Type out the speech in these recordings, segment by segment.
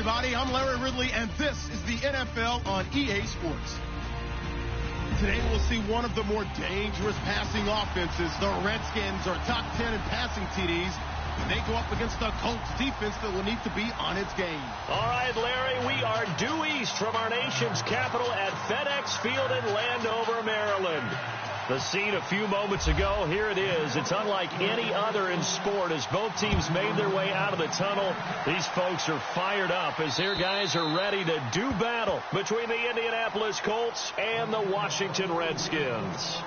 everybody. I'm Larry Ridley, and this is the NFL on EA Sports. Today we'll see one of the more dangerous passing offenses. The Redskins are top 10 in passing TDs. They go up against the Colts defense that will need to be on its game. All right, Larry, we are due east from our nation's capital at FedEx Field in Landover, Maryland. The scene a few moments ago, here it is. It's unlike any other in sport as both teams made their way out of the tunnel. These folks are fired up as their guys are ready to do battle between the Indianapolis Colts and the Washington Redskins.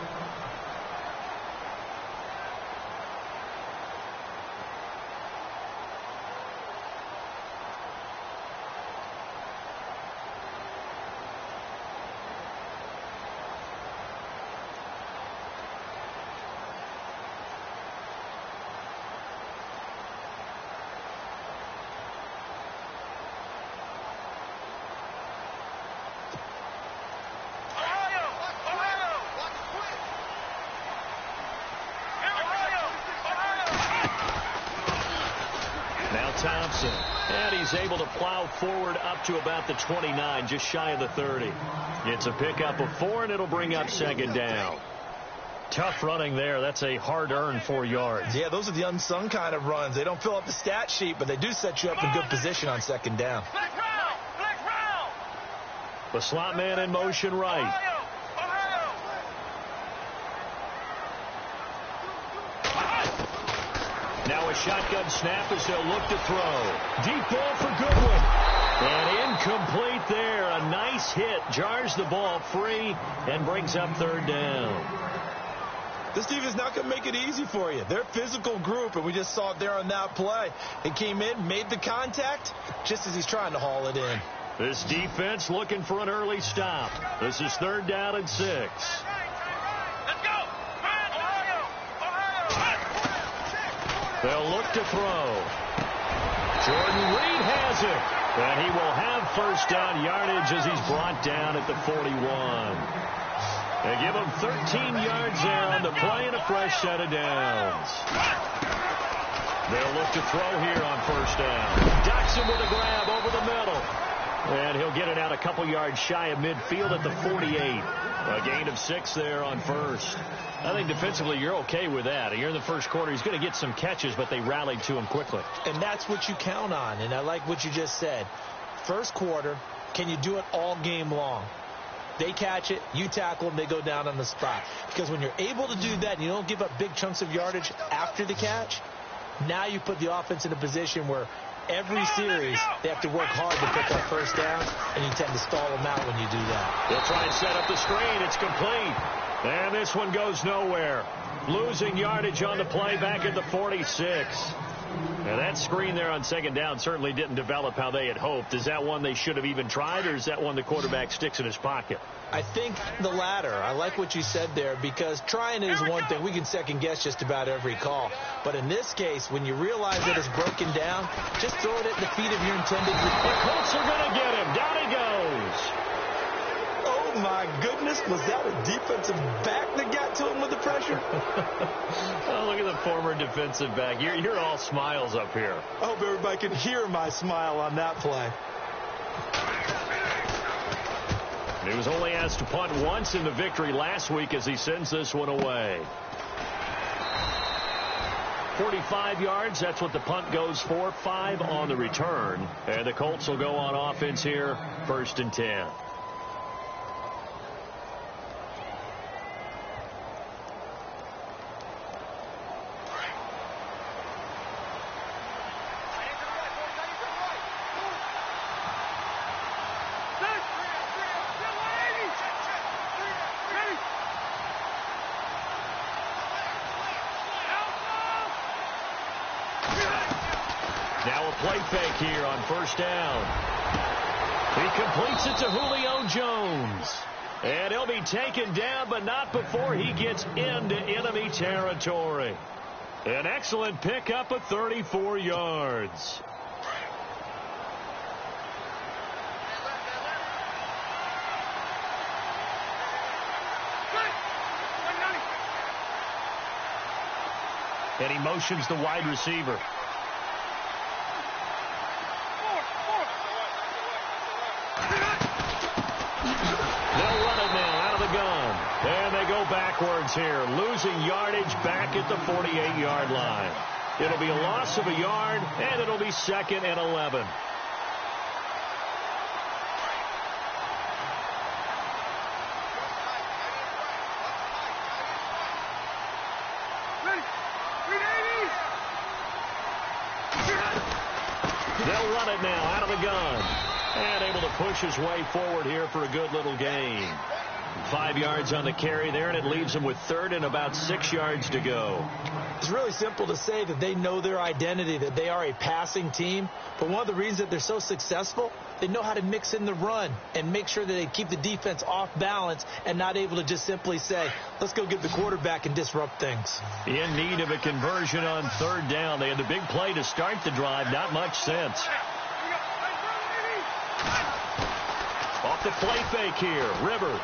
Thompson, and he's able to plow forward up to about the 29, just shy of the 30. It's a pickup of 4, and it'll bring up second down. Tough running there. That's a hard-earned 4 yards. Yeah, those are the unsung kind of runs. They don't fill up the stat sheet, but they do set you up in good position on second down. The slot man in motion right. Now a shotgun snap as they'll look to throw. Deep ball for Goodwin. And incomplete there. A nice hit. Jars the ball free and brings up third down. This team is not going to make it easy for you. They're a physical group, and we just saw it there on that play. He came in, made the contact, just as he's trying to haul it in. This defense looking for an early stop. This is third down and 6. They'll look to throw. Jordan Reed has it. And he will have first down yardage as he's brought down at the 41. They give him 13 yards there on the play and a fresh set of downs. They'll look to throw here on first down. Doxson with a grab over the middle. And he'll get it out a couple yards shy of midfield at the 48. A gain of 6 there on first. I think defensively you're okay with that. Here in the first quarter, he's going to get some catches, but they rallied to him quickly. And that's what you count on, and I like what you just said. First quarter, can you do it all game long? They catch it, you tackle them, they go down on the spot. Because when you're able to do that and you don't give up big chunks of yardage after the catch, now you put the offense in a position where every series they have to work hard to pick up first downs, and you tend to stall them out when you do that. They'll try and set up the screen. It's complete. And this one goes nowhere. Losing yardage on the play back at the 46. Now that screen there on second down certainly didn't develop how they had hoped. Is that one they should have even tried, or is that one the quarterback sticks in his pocket? I think the latter. I like what you said there, because trying is one thing. We can second guess just about every call. But in this case, when you realize that it's broken down, just throw it at the feet of your intended receiver. The Colts are going to get him. Down he goes. Oh, my goodness. Was that a defensive back that got to him with the pressure? Oh, look at the former defensive back. You're all smiles up here. I hope everybody can hear my smile on that play. He was only asked to punt once in the victory last week as he sends this one away. 45 yards, that's what the punt goes for. 5 on the return. And the Colts will go on offense here, 1st and 10. Now a play fake here on first down. He completes it to Julio Jones. And he'll be taken down, but not before he gets into enemy territory. An excellent pickup of 34 yards. And he motions the wide receiver. they go backwards here, losing yardage back at the 48-yard line. It'll be a loss of a yard, and it'll be 2nd and 11. They'll run it now out of the gun. And able to push his way forward here for a good little gain. 5 yards on the carry there, and it leaves them with 3rd and about 6 yards to go. It's really simple to say that they know their identity, that they are a passing team. But one of the reasons that they're so successful, they know how to mix in the run and make sure that they keep the defense off balance and not able to just simply say, let's go get the quarterback and disrupt things. In need of a conversion on 3rd down. They had the big play to start the drive. Not much sense. Off the play fake here. Rivers.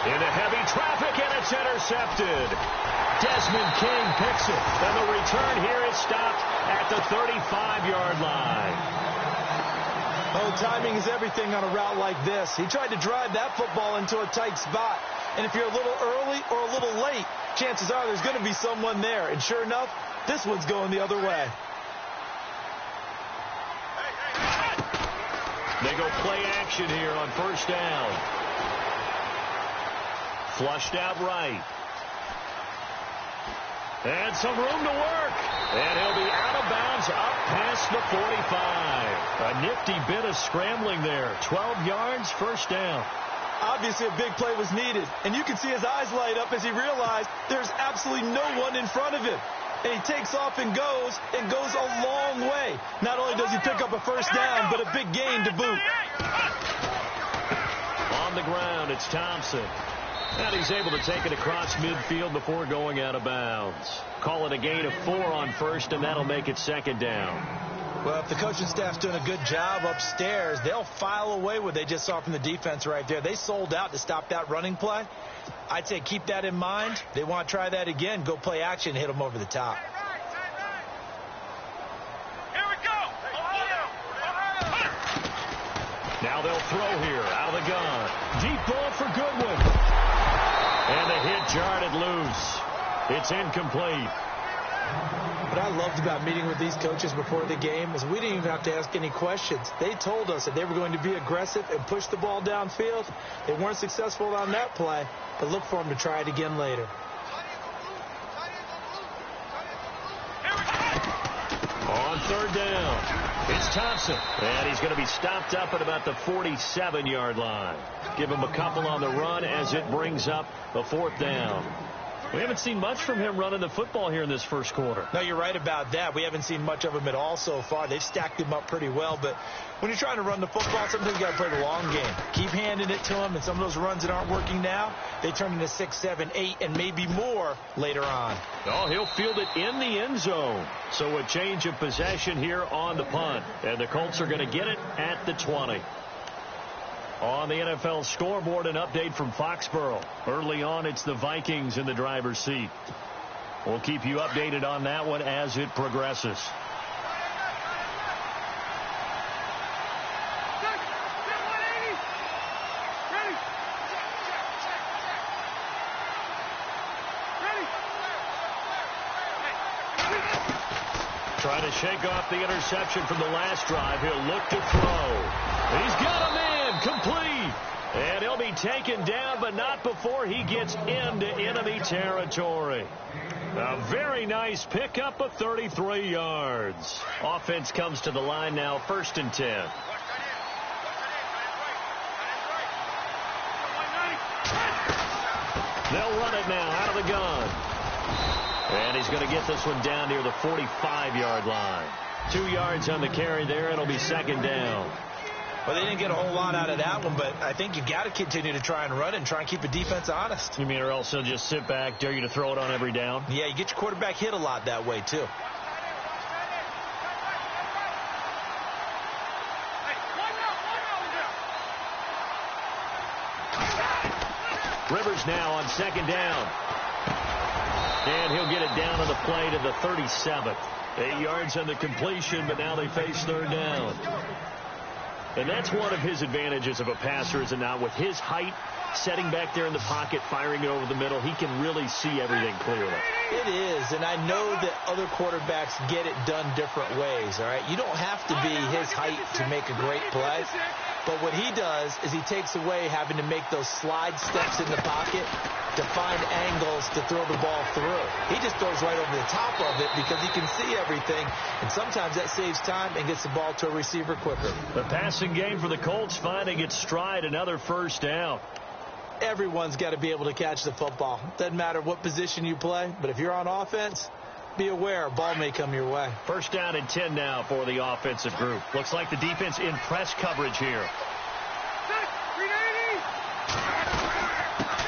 Into heavy traffic, and it's intercepted. Desmond King picks it. And the return here is stopped at the 35-yard line. Oh, timing is everything on a route like this. He tried to drive that football into a tight spot. And if you're a little early or a little late, chances are there's going to be someone there. And sure enough, this one's going the other way. They go play action here on 1st down. Flushed out right. And some room to work. And he'll be out of bounds up past the 45. A nifty bit of scrambling there. 12 yards, 1st down. Obviously, a big play was needed. And you can see his eyes light up as he realized there's absolutely no one in front of him. And he takes off and goes a long way. Not only does he pick up a 1st down, but a big gain to boot. On the ground, it's Thompson. And he's able to take it across midfield before going out of bounds. Call it a gain of 4 on 1st, and that'll make it 2nd down. Well, if the coaching staff's doing a good job upstairs, they'll file away what they just saw from the defense right there. They sold out to stop that running play. I'd say keep that in mind. They want to try that again. Go play action, hit them over the top. Here we go. Now they'll throw here out of the gun. Deep ball for Goodwin. And the hit jarred it loose. It's incomplete. What I loved about meeting with these coaches before the game is we didn't even have to ask any questions. They told us that they were going to be aggressive and push the ball downfield. They weren't successful on that play, but look for them to try it again later. On 3rd down, it's Thompson. And he's going to be stopped up at about the 47-yard line. Give him a couple on the run as it brings up a 4th down. We haven't seen much from him running the football here in this 1st quarter. No, you're right about that. We haven't seen much of him at all so far. They've stacked him up pretty well, but when you're trying to run the football, sometimes you got to play the long game. Keep handing it to him, and some of those runs that aren't working now, they turn into 6, 7, 8, and maybe more later on. Oh, he'll field it in the end zone. So a change of possession here on the punt, and the Colts are going to get it at the 20. On the NFL scoreboard, an update from Foxborough. Early on, it's the Vikings in the driver's seat. We'll keep you updated on that one as it progresses. Trying to shake off the interception from the last drive. He'll look to throw. He's got him in. Complete. And he'll be taken down, but not before he gets into enemy territory. A very nice pickup of 33 yards. Offense comes to the line now, 1st and 10. They'll run it now out of the gun. And he's going to get this one down near the 45-yard line. 2 yards on the carry there. It'll be 2nd down. Well, they didn't get a whole lot out of that one, but I think you got to continue to try and run it and try and keep the defense honest. You mean, or else he'll just sit back, dare you to throw it on every down? Yeah, you get your quarterback hit a lot that way, too. Rivers now on 2nd down. And he'll get it down on the play to the 37th. 8 yards on the completion, but now they face 3rd down. And that's one of his advantages of a passer, is it not? With his height, setting back there in the pocket, firing it over the middle, he can really see everything clearly. It is, and I know that other quarterbacks get it done different ways, all right? You don't have to be his height to make a great play, but what he does is he takes away having to make those slide steps in the pocket to find angles to throw the ball through. He just throws right over the top of it because he can see everything, and sometimes that saves time and gets the ball to a receiver quicker. The passing game for the Colts finding its stride, another first down. Everyone's got to be able to catch the football. Doesn't matter what position you play, but if you're on offense, be aware a ball may come your way. First down and 10 now for the offensive group. Looks like the defense in press coverage here.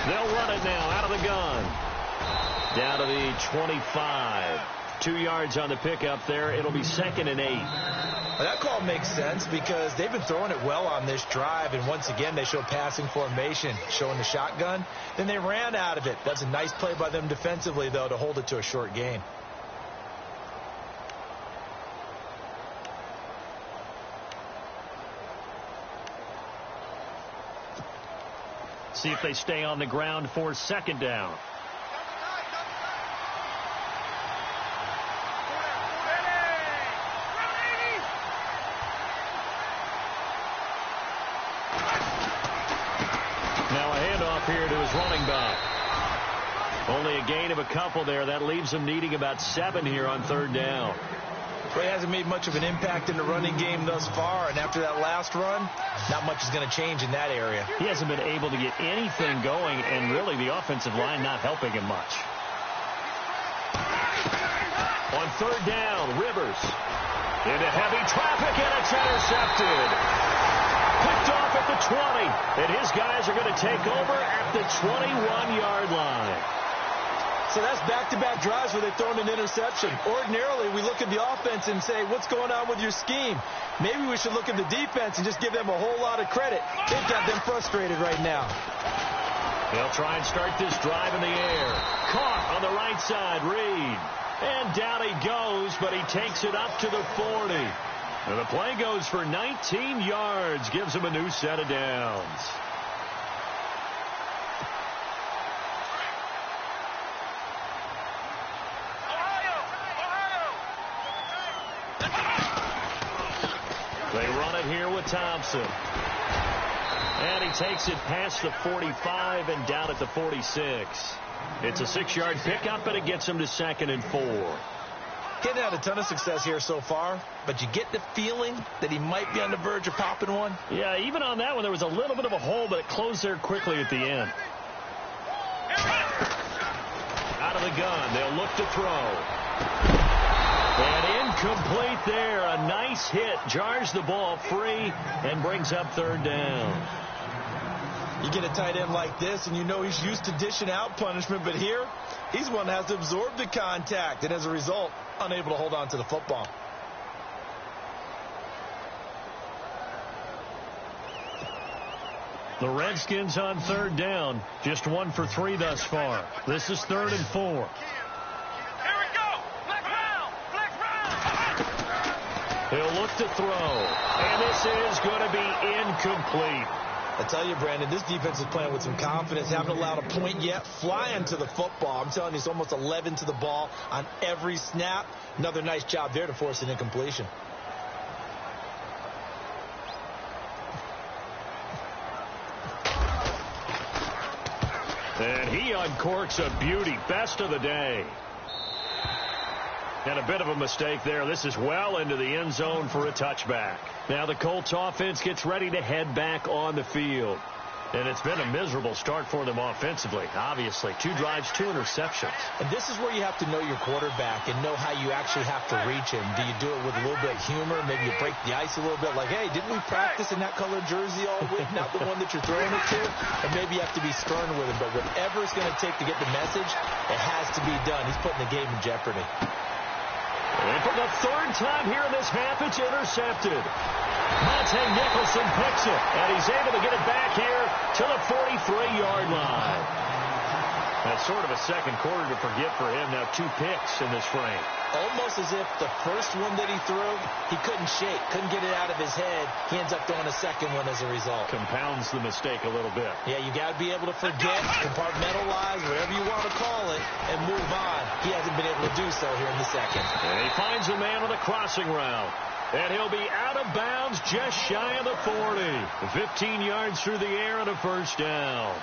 They'll run it now out of the gun. Down to the 25. 2 yards on the pickup there. It'll be 2nd and 8. Well, that call makes sense because they've been throwing it well on this drive, and once again they show passing formation, showing the shotgun. Then they ran out of it. That's a nice play by them defensively, though, to hold it to a short gain. See if they stay on the ground for 2nd down. Now a handoff here to his running back. Only a gain of a couple there. That leaves him needing about 7 here on 3rd down. Well, he hasn't made much of an impact in the running game thus far, and after that last run, not much is going to change in that area. He hasn't been able to get anything going, and really the offensive line not helping him much. On 3rd down, Rivers into heavy traffic, and it's intercepted. Picked off at the 20, and his guys are going to take over at the 21-yard line. So that's back-to-back drives where they've thrown an interception. Ordinarily, we look at the offense and say, what's going on with your scheme? Maybe we should look at the defense and just give them a whole lot of credit. They've got them frustrated right now. They'll try and start this drive in the air. Caught on the right side, Reed. And down he goes, but he takes it up to the 40. And the play goes for 19 yards, gives him a new set of downs. They run it here with Thompson. And he takes it past the 45 and down at the 46. It's a 6-yard pickup, and it gets him to 2nd and 4. Hasn't had a ton of success here so far, but you get the feeling that he might be on the verge of popping one. Yeah, even on that one, there was a little bit of a hole, but it closed there quickly at the end. Out of the gun, they'll look to throw. And incomplete there. A nice hit. Jars the ball free and brings up 3rd down. You get a tight end like this, and you know he's used to dishing out punishment, but here, he's one that has to absorb the contact, and as a result, unable to hold on to the football. The Redskins on 3rd down. Just 1 for 3 thus far. This is 3rd and 4. He'll look to throw, and this is going to be incomplete. I tell you, Brandon, this defense is playing with some confidence. Haven't allowed a point yet. Flying to the football. I'm telling you, it's almost 11 to the ball on every snap. Another nice job there to force an incompletion. And he uncorks a beauty. Best of the day. And a bit of a mistake there. This is well into the end zone for a touchback. Now the Colts offense gets ready to head back on the field. And it's been a miserable start for them offensively, obviously. 2 drives, 2 interceptions. And this is where you have to know your quarterback and know how you actually have to reach him. Do you do it with a little bit of humor? Maybe you break the ice a little bit like, hey, didn't we practice in that colored jersey all week? Not the one that you're throwing it to? And maybe you have to be stern with him. But whatever it's going to take to get the message, it has to be done. He's putting the game in jeopardy. And for the 3rd time here in this half, it's intercepted. Monte Nicholson picks it, and he's able to get it back here to the 43-yard line. That's sort of a second quarter to forget for him. Now 2 picks in this frame. Almost as if the first one that he threw, he couldn't shake, couldn't get it out of his head. He ends up throwing a second one as a result. Compounds the mistake a little bit. Yeah, you got to be able to forget, compartmentalize, whatever you want to call it, and move on. He hasn't been able to do so here in the second. And he finds a man on the crossing route. And he'll be out of bounds just shy of the 40. 15 yards through the air and a first down.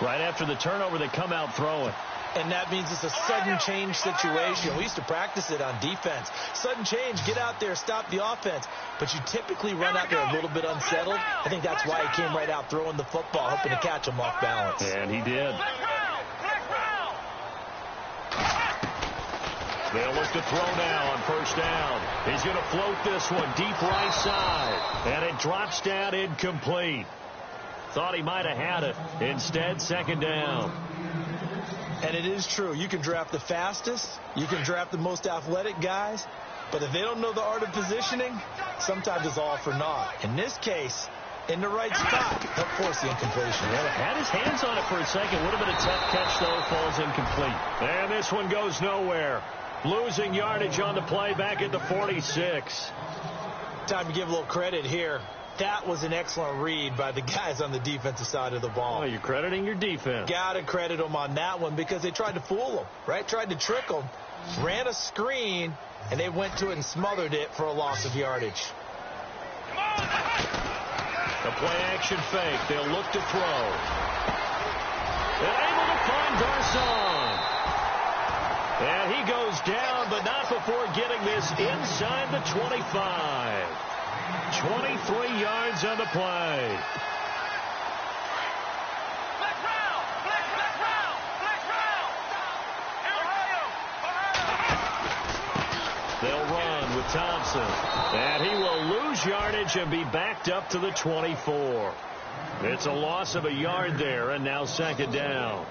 Right after the turnover, they come out throwing. And that means it's a sudden change situation. We used to practice it on defense. Sudden change, get out there, stop the offense. But you typically run out there a little bit unsettled. I think that's why he came right out throwing the football, hoping to catch him off balance. And he did. They'll look to throw now on first down. He's going to float this one deep right side. And it drops down incomplete. Thought he might have had it. Instead, second down. And it is true. You can draft the fastest. You can draft the most athletic guys. But if they don't know the art of positioning, sometimes it's all for naught. In this case, in the right spot, help force the incompletion. Well, had his hands on it for a second. Would have been a tough catch, though. Falls incomplete. And this one goes nowhere. Losing yardage on the play back at the 46. Time to give a little credit here. That was an excellent read by the guys on the defensive side of the ball. Oh, you're crediting your defense. Got to credit them on that one because they tried to fool them, right? Tried to trick them, ran a screen, and they went to it and smothered it for a loss of yardage. A play-action fake. They'll look to throw. They're able to find Garcon. And he goes down, but not before getting this inside the 25. 23 yards on the play. They'll run with Thompson. And he will lose yardage and be backed up to the 24. It's a loss of a yard there, and now second down.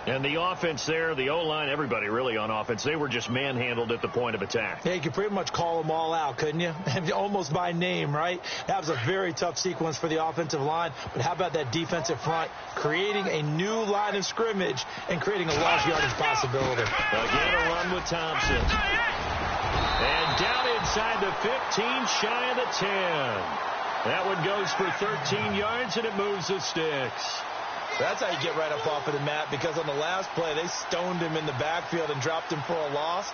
And the offense there, the O-line, everybody really on offense, they were just manhandled at the point of attack. Yeah, you could pretty much call them all out, couldn't you? Almost by name, right? That was a very tough sequence for the offensive line. But how about that defensive front creating a new line of scrimmage and creating a large yardage possibility? Again, a run with Thompson. And down inside the 15, shy of the 10. That one goes for 13 yards, and it moves the sticks. That's how you get right up off of the mat, because on the last play, they stoned him in the backfield and dropped him for a loss.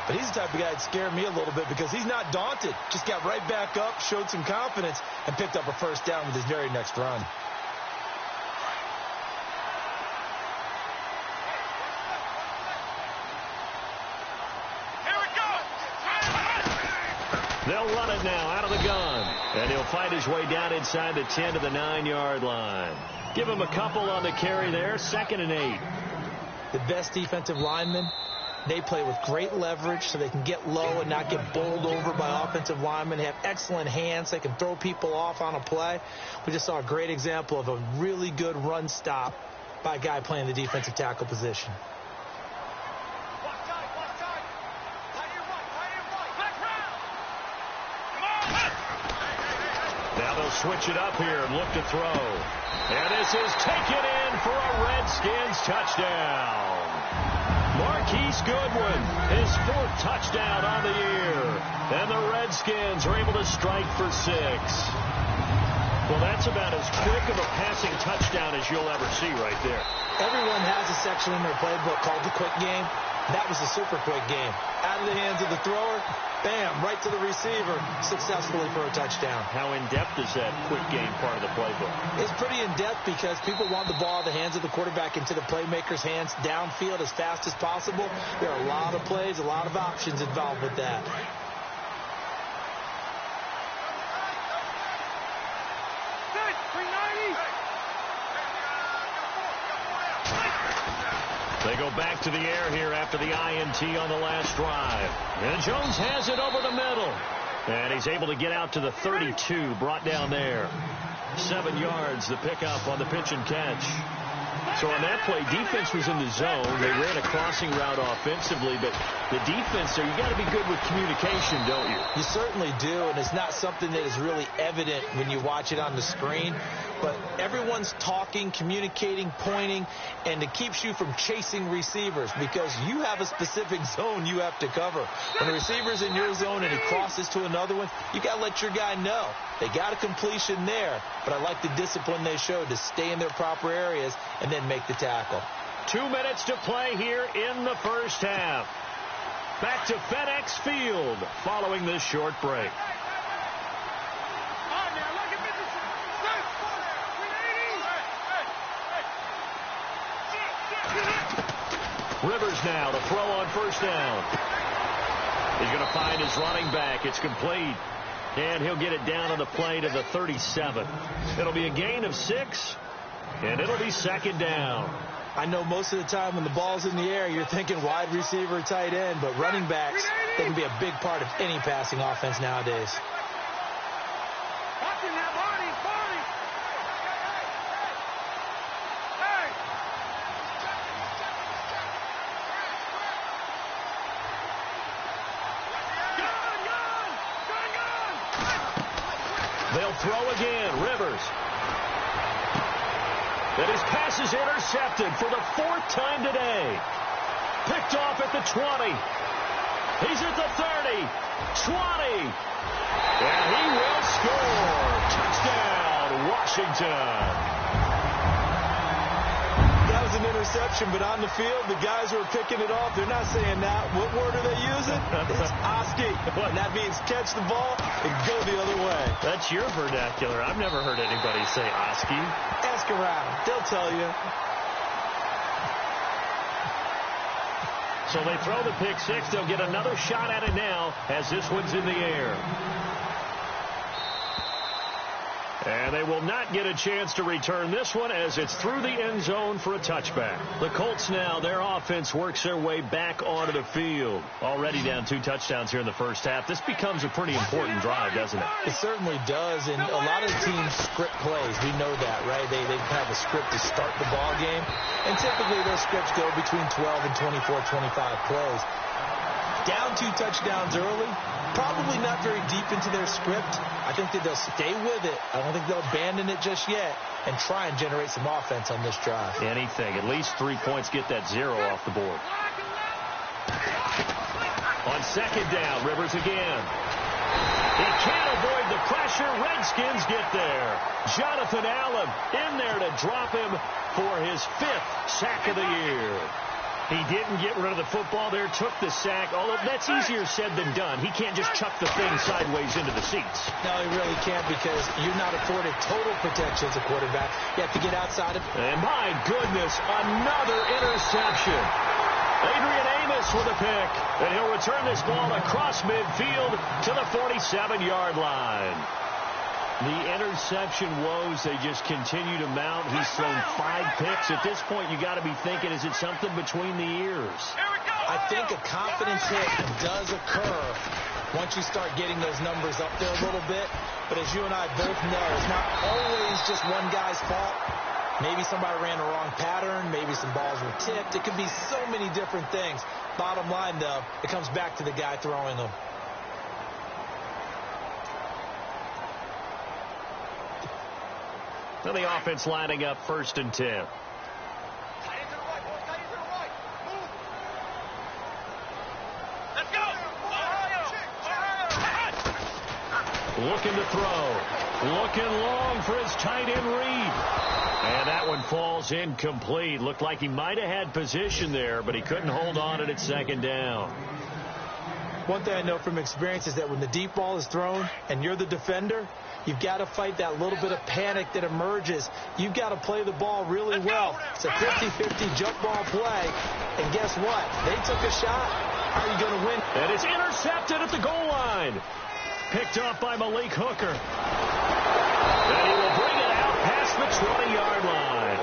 But he's the type of guy that scared me a little bit because he's not daunted. Just got right back up, showed some confidence, and picked up a first down with his very next run. They'll run it now out of the gun. And he'll fight his way down inside the 10 to the 9-yard line. Give him a couple on the carry there. 2nd and 8. The best defensive linemen, they play with great leverage so they can get low and not get bowled over by offensive linemen. They have excellent hands. They can throw people off on a play. We just saw a great example of a really good run stop by a guy playing the defensive tackle position. Now they'll switch it up here and look to throw. And this is taken in for a Redskins touchdown. Marquise Goodwin, his 4th touchdown on the year. And the Redskins are able to strike for 6. Well, that's about as quick of a passing touchdown as you'll ever see right there. Everyone has a section in their playbook called the quick game. That was a super quick game. Out of the hands of the thrower, bam, right to the receiver, successfully for a touchdown. How in-depth is that quick game part of the playbook? It's pretty in-depth because people want the ball out of the hands of the quarterback into the playmaker's hands downfield as fast as possible. There are a lot of plays, a lot of options involved with that. They go back to the air here after the INT on the last drive. And Jones has it over the middle. And he's able to get out to the 32, brought down there. 7 yards, the pickup on the pitch and catch. So on that play, defense was in the zone. They ran a crossing route offensively, but the defense there, you got to be good with communication, don't you? You certainly do, and it's not something that is really evident when you watch it on the screen. But everyone's talking, communicating, pointing, and it keeps you from chasing receivers because you have a specific zone you have to cover. When the receiver's in your zone and he crosses to another one, you got to let your guy know. They got a completion there, but I like the discipline they showed to stay in their proper areas and then make the tackle. 2 minutes to play here in the first half. Back to FedEx Field following this short break. Rivers now to throw on first down. He's going to find his running back. It's complete. And he'll get it down on the play to the 37. It'll be a gain of 6, and it'll be second down. I know most of the time when the ball's in the air, you're thinking wide receiver, tight end, but running backs, they can be a big part of any passing offense nowadays. They'll throw again. Rivers. And his pass is intercepted for the 4th time today. Picked off at the 20. He's at the 30. 20. And he will score. Touchdown, Washington. That was an interception, but on the field, the guys who are picking it off, they're not saying that. What word are they using? It's Oski. And that means catch the ball and go the other way. That's your vernacular. I've never heard anybody say Oski. Ask around. They'll tell you. So they throw the pick 6. They'll get another shot at it now as this one's in the air. And they will not get a chance to return this one as it's through the end zone for a touchback. The Colts now, their offense works their way back onto the field. Already down 2 touchdowns here in the first half. This becomes a pretty important drive, doesn't it? It certainly does, and a lot of teams script plays. We know that, right? They have a script to start the ball game, and typically those scripts go between 12 and 24, 25 plays. Down 2 touchdowns early, probably not very deep into their script. I think that they'll stay with it. I don't think they'll abandon it just yet and try and generate some offense on this drive. Anything. At least 3 points, get that 0 off the board. On second down, Rivers again. He can't avoid the pressure. Redskins get there. Jonathan Allen in there to drop him for his 5th sack of the year. He didn't get rid of the football there, took the sack, although that's easier said than done. He can't just chuck the thing sideways into the seats. No, he really can't because you're not afforded total protection as a quarterback. You have to get outside of it. And my goodness, another interception. Adrian Amos with a pick, and he'll return this ball across midfield to the 47-yard line. The interception woes, they just continue to mount. He's thrown 5 picks. At this point, you got to be thinking, is it something between the ears? I think a confidence hit does occur once you start getting those numbers up there a little bit. But as you and I both know, it's not always just one guy's fault. Maybe somebody ran the wrong pattern. Maybe some balls were tipped. It could be so many different things. Bottom line, though, it comes back to the guy throwing them. Now the offense lining up 1st and 10. Looking to throw. Looking long for his tight end Reed. And that one falls incomplete. Looked like he might have had position there, but he couldn't hold on at second down. One thing I know from experience is that when the deep ball is thrown and you're the defender, you've got to fight that little bit of panic that emerges. You've got to play the ball really well. It's a 50-50 jump ball play. And guess what? They took a shot. How are you going to win? And it's intercepted at the goal line. Picked off by Malik Hooker. And he will bring it out past the 20-yard line.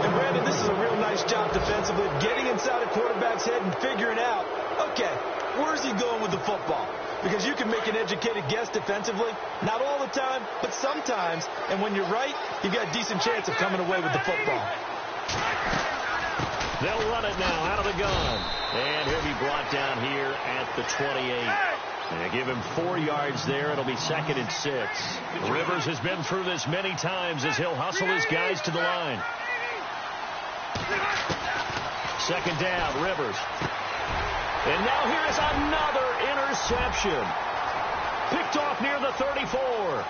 And Brandon, this is a real nice job defensively, getting inside a quarterback's head and figuring out, okay, where's he going with the football? Because you can make an educated guess defensively. Not all the time, but sometimes. And when you're right, you've got a decent chance of coming away with the football. They'll run it now out of the gun. And he'll be brought down here at the 28. And give him 4 yards there. It'll be 2nd and 6. Rivers has been through this many times as he'll hustle his guys to the line. 2nd down, Rivers. And now here is another interception. Picked off near the 34.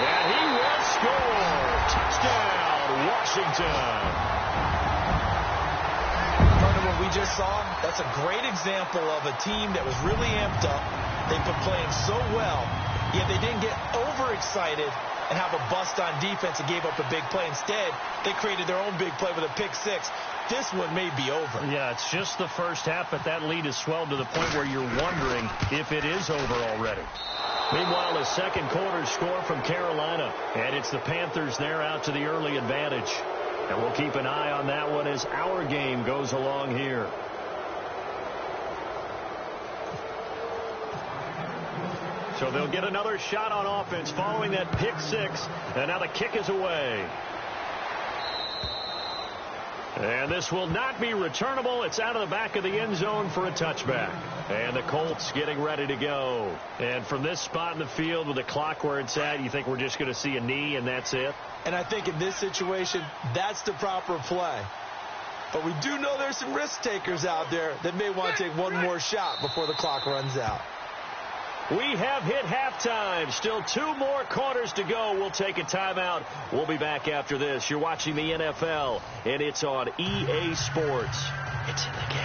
And he will score. Touchdown, Washington. What we just saw, that's a great example of a team that was really amped up. They've been playing so well, yet they didn't get overexcited and have a bust on defense and gave up a big play. Instead, they created their own big play with a pick six. This one may be over. Yeah, it's just the first half, but that lead has swelled to the point where you're wondering if it is over already. Meanwhile, the second quarter score from Carolina, and it's the Panthers there out to the early advantage. And we'll keep an eye on that one as our game goes along here. So they'll get another shot on offense following that pick six. And now the kick is away. And this will not be returnable. It's out of the back of the end zone for a touchback. And the Colts getting ready to go. And from this spot in the field with the clock where it's at, you think we're just going to see a knee and that's it? And I think in this situation, that's the proper play. But we do know there's some risk takers out there that may want to take one more shot before the clock runs out. We have hit halftime. Still 2 more quarters to go. We'll take a timeout. We'll be back after this. You're watching the NFL, and it's on EA Sports. It's in the game.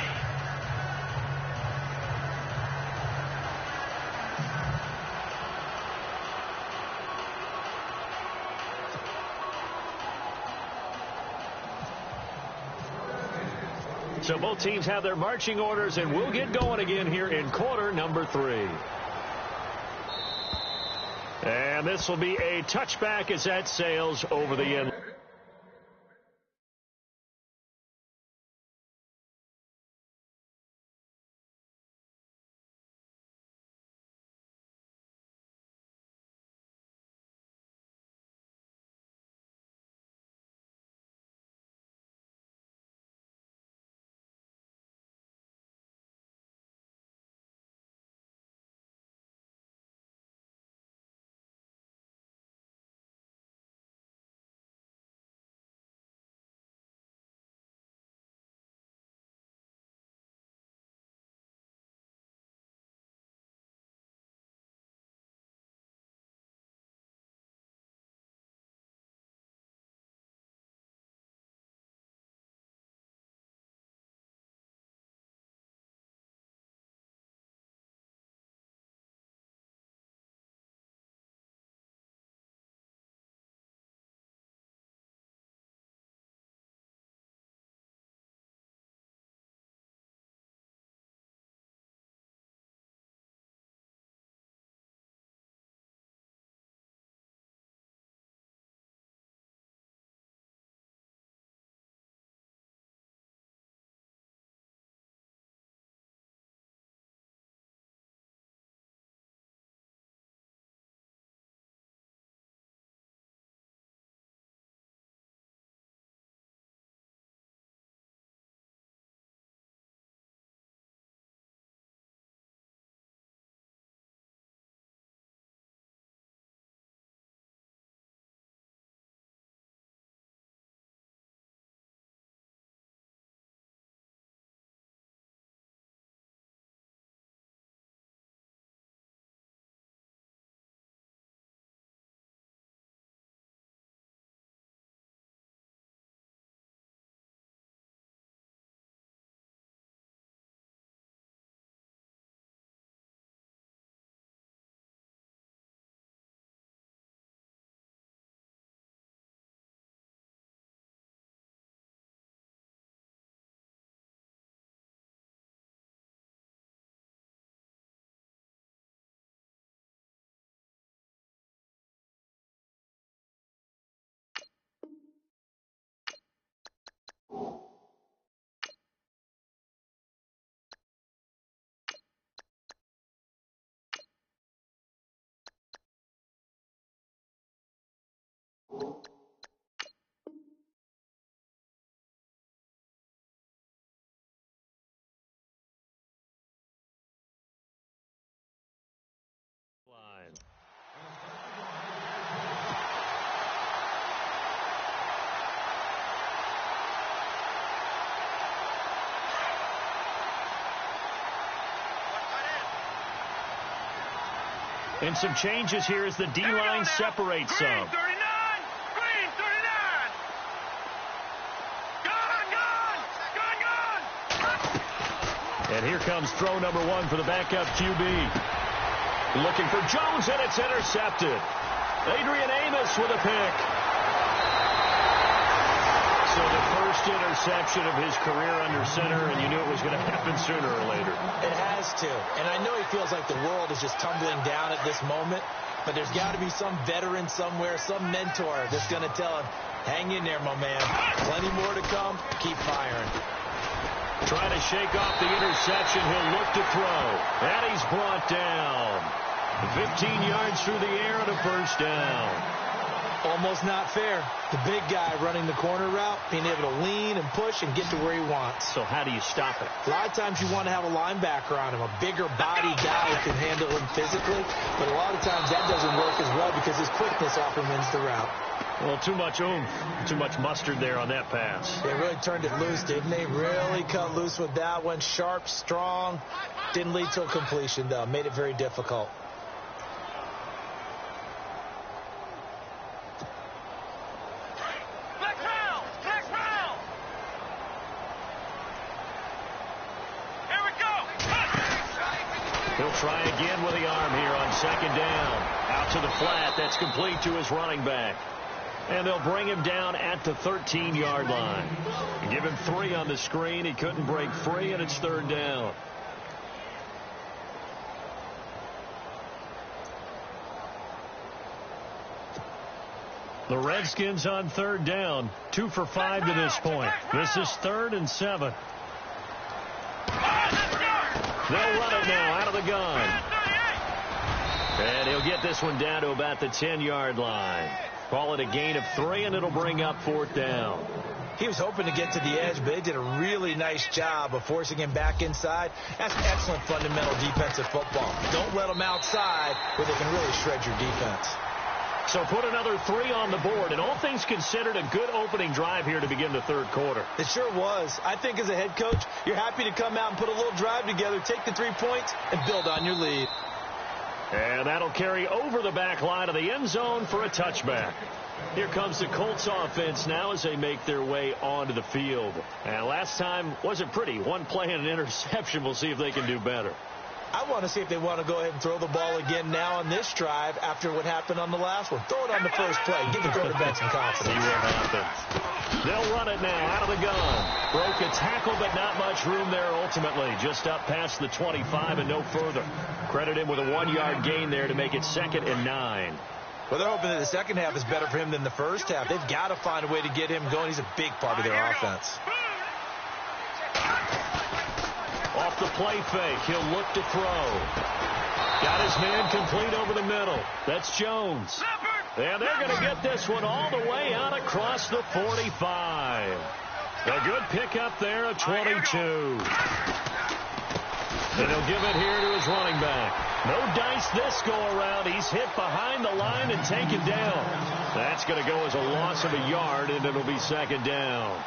So both teams have their marching orders, and we'll get going again here in quarter number 3. And this will be a touchback as that sails over the end. And some changes here as the D-line separates some. Green 39! Green 39! Gone! And here comes throw number 1 for the backup QB. Looking for Jones, and it's intercepted. Adrian Amos with a pick. So the first interception of his career under center, and you knew it was going to happen sooner or later. It has to. And I know he feels like the world is just tumbling down at this moment, but there's got to be some veteran somewhere, some mentor that's going to tell him, hang in there, my man. Plenty more to come. Keep firing. Trying to shake off the interception. He'll look to throw. And he's brought down. 15 yards through the air and a first down. Almost not fair. The big guy running the corner route, being able to lean and push and get to where he wants. So how do you stop it? A lot of times you want to have a linebacker on him, a bigger body guy who can handle him physically. But a lot of times that doesn't work as well because his quickness often wins the route. Well, too much oomph, too much mustard there on that pass. They really turned it loose, didn't they? Really cut loose with that one. Sharp, strong. Didn't lead to a completion, though. Made it very difficult. He'll try again with the arm here on second down. Out to the flat. That's complete to his running back. And they'll bring him down at the 13-yard line. Give him 3 on the screen. He couldn't break free, and it's third down. The Redskins on third down. 2 for 5 to this point. This is 3rd and 7. They'll run it now out of the gun. And he'll get this one down to about the 10-yard line. Call it a gain of 3, and it'll bring up 4th down. He was hoping to get to the edge, but they did a really nice job of forcing him back inside. That's excellent fundamental defensive football. Don't let them outside where they can really shred your defense. So put another 3 on the board, and all things considered, a good opening drive here to begin the third quarter. It sure was. I think as a head coach, you're happy to come out and put a little drive together, take the 3 points, and build on your lead. And that'll carry over the back line of the end zone for a touchback. Here comes the Colts offense now as they make their way onto the field. And last time wasn't pretty. 1 play and an interception. We'll see if they can do better. I want to see if they want to go ahead and throw the ball again now on this drive after what happened on the last one. Throw it on the first play. Give the quarterback some confidence. See what happens. They'll run it now out of the gun. Broke a tackle, but not much room there ultimately. Just up past the 25 and no further. Credit him with a 1-yard gain there to make it 2nd and 9. Well, they're hoping that the second half is better for him than the first half. They've got to find a way to get him going. He's a big part of their offense. Off the play fake, he'll look to throw. Got his man complete over the middle. That's Jones. And they're going to get this one all the way out across the 45. A good pickup there, a 22. And he'll give it here to his running back. No dice this go around. He's hit behind the line and taken down. That's going to go as a loss of a yard, and it'll be 2nd down.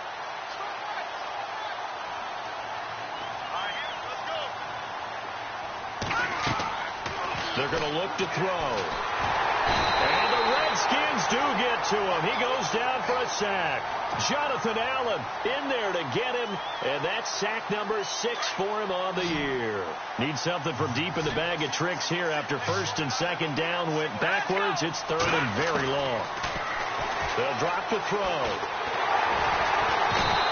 They're going to look to throw. And the Redskins do get to him. He goes down for a sack. Jonathan Allen in there to get him. And that's sack number 6 for him on the year. Need something from deep in the bag of tricks here after 1st and 2nd down. Went backwards. It's 3rd and very long. They'll drop the throw.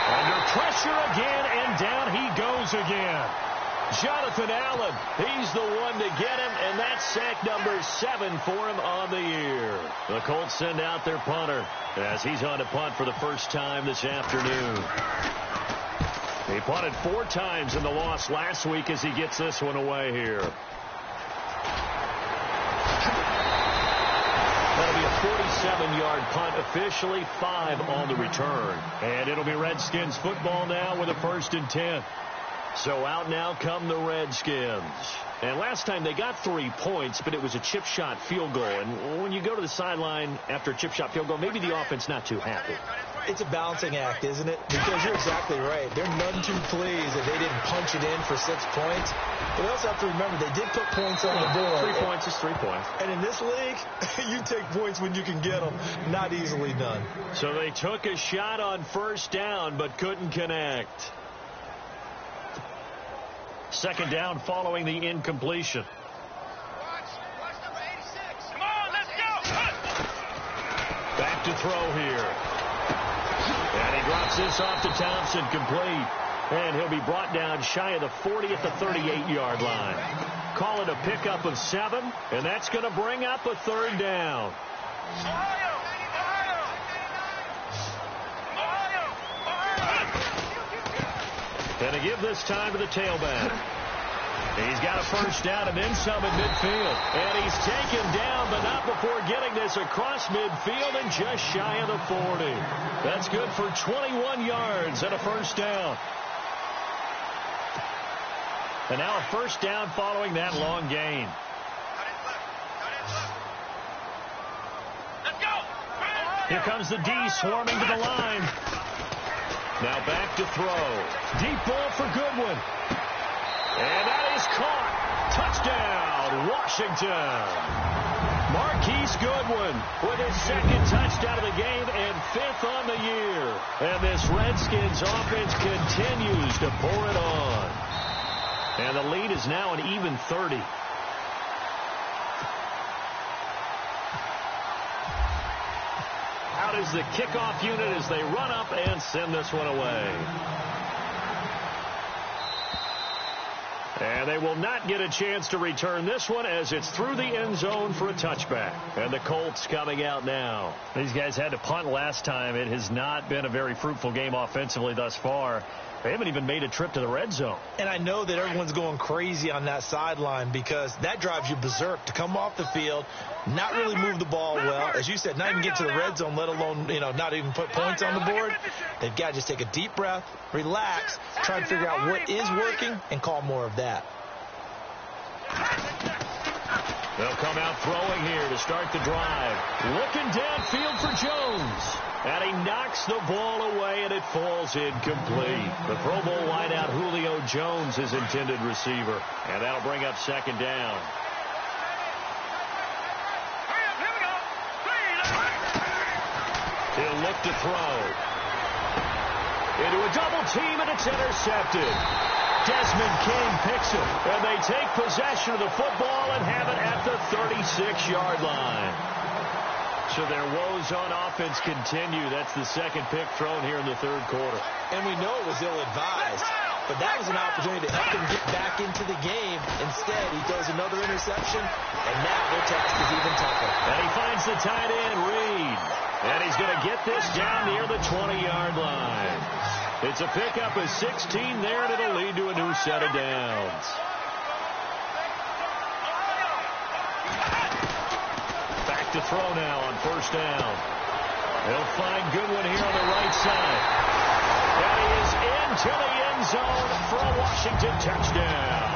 Under pressure again, and down he goes again. Jonathan Allen, he's the one to get him, and that's sack number 7 for him on the year. The Colts send out their punter as he's on to punt for the first time this afternoon. He punted 4 times in the loss last week as he gets this one away here. That'll be a 47-yard punt, officially 5 on the return. And it'll be Redskins football now with a 1st and 10. So out now come the Redskins. And last time they got 3 points, but it was a chip shot field goal. And when you go to the sideline after a chip shot field goal, maybe the offense not too happy. It's a balancing act, isn't it? Because you're exactly right. They're none too pleased that they didn't punch it in for 6 points. But they also have to remember they did put points on the board. 3 points is 3 points. And in this league, you take points when you can get them. Not easily done. So they took a shot on first down but couldn't connect. Second down following the incompletion. Watch number 86. Come on, let's go. Back to throw here. And he drops this off to Thompson, complete. And he'll be brought down shy of the 40 at the 38-yard line. Call it a pickup of 7, and that's going to bring up a third down. And to give this time to the tailback. He's got a first down and then some at midfield. And he's taken down, but not before getting this across midfield and just shy of the 40. That's good for 21 yards and a first down. And now a first down following that long gain. Let's go. Here comes the D swarming to the line. Now back to throw. Deep ball for Goodwin. And that is caught. Touchdown, Washington. Marquise Goodwin with his second touchdown of the game and 5th on the year. And this Redskins offense continues to pour it on. And the lead is now an even 30. Out is the kickoff unit as they run up and send this one away. And they will not get a chance to return this one as it's through the end zone for a touchback. And the Colts coming out now. These guys had to punt last time. It has not been a very fruitful game offensively thus far. They haven't even made a trip to the red zone. And I know that everyone's going crazy on that sideline because that drives you berserk to come off the field, not really move the ball well. As you said, not even get to the red zone, let alone, not even put points on the board. They've got to just take a deep breath, relax, try and figure out what is working, and call more of that. They'll come out throwing here to start the drive. Looking downfield for Jones. And he knocks the ball away, and it falls incomplete. The Pro Bowl wideout Julio Jones is intended receiver. And that'll bring up second down. He'll look to throw. Into a double team, and it's intercepted. Desmond King picks it, and they take possession of the football and have it at the 36-yard line. So their woes on offense continue. That's the second pick thrown here in the third quarter. And we know it was ill-advised, but that was an opportunity to help them get back into the game. Instead, he throws another interception, and now their task is even tougher. And he finds the tight end, Reed. And he's going to get this down near the 20-yard line. It's a pickup of 16 there, and it'll lead to a new set of downs. Back to throw now on first down. They'll find Goodwin here on the right side. And he is into the end zone for a Washington touchdown.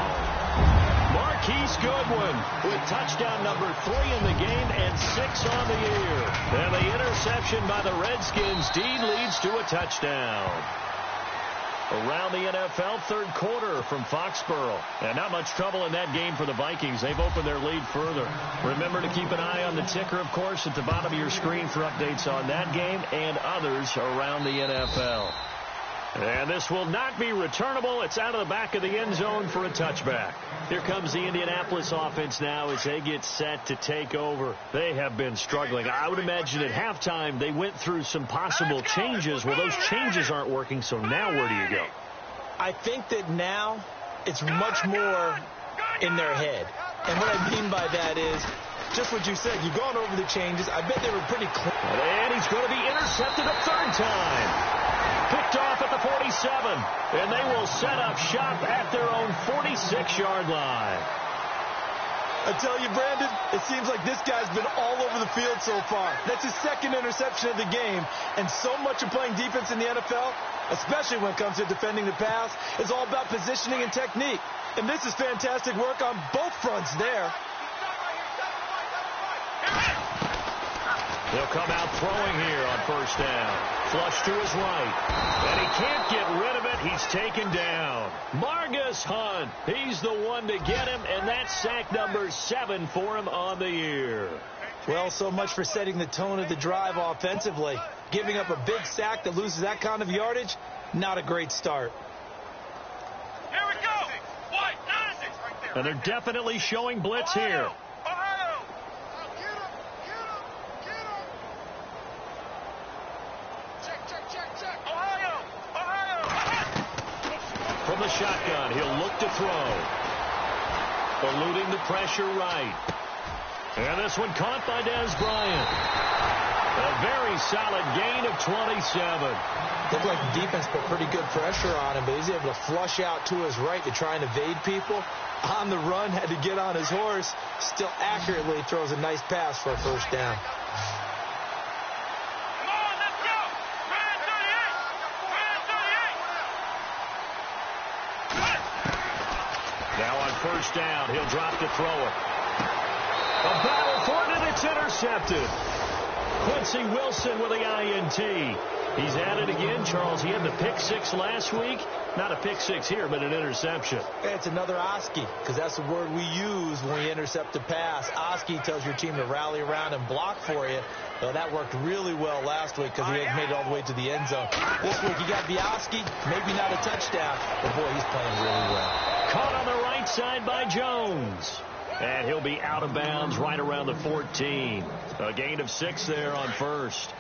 Marquise Goodwin with touchdown number 3 in the game and 6 on the year. And the interception by the Redskins. Dean leads to a touchdown. Around the NFL, third quarter from Foxborough. And not much trouble in that game for the Vikings. They've opened their lead further. Remember to keep an eye on the ticker, of course, at the bottom of your screen for updates on that game and others around the NFL. And this will not be returnable. It's out of the back of the end zone for a touchback. Here comes the Indianapolis offense now as they get set to take over. They have been struggling. I would imagine at halftime they went through some possible changes. Well, those changes aren't working, so now where do you go? I think that now it's much more in their head. And what I mean by that is just what you said. You've gone over the changes. I bet they were pretty clear. And he's going to be intercepted a third time. Picked off at the 47, and they will set up shop at their own 46-yard line. I tell you, Brandon, it seems like this guy's been all over the field so far. That's his second interception of the game, and so much of playing defense in the NFL, especially when it comes to defending the pass, is all about positioning and technique. And this is fantastic work on both fronts there. He'll come out throwing here on first down. Flush to his right. And he can't get rid of it. He's taken down. Margus Hunt. He's the one to get him, and that's sack number 7 for him on the year. Well, so much for setting the tone of the drive offensively. Giving up a big sack that loses that kind of yardage, not a great start. Here we go. White, and they're definitely showing blitz here. Ohio. Check. Ohio. From the shotgun, he'll look to throw. Eluding the pressure right. And this one caught by Des Bryant. A very solid gain of 27. Looked like the defense put pretty good pressure on him, but he's able to flush out to his right to try and evade people. On the run, had to get on his horse. Still accurately throws a nice pass for a first down. Come on, let's go. Red 38. Now on first down, he'll drop to throw it. A battle for it, and it's intercepted. Quincy Wilson with the INT. He's at it again, Charles. He had the pick 6 last week. Not a pick 6 here, but an interception. It's another Oski, because that's the word we use when we intercept a pass. Oski tells your team to rally around and block for you. Well, that worked really well last week because he had made it all the way to the end zone. This week, you got the Oski, maybe not a touchdown, but boy, he's playing really well. Caught on the right side by Jones. And he'll be out of bounds right around the 14. A gain of 6 there on first.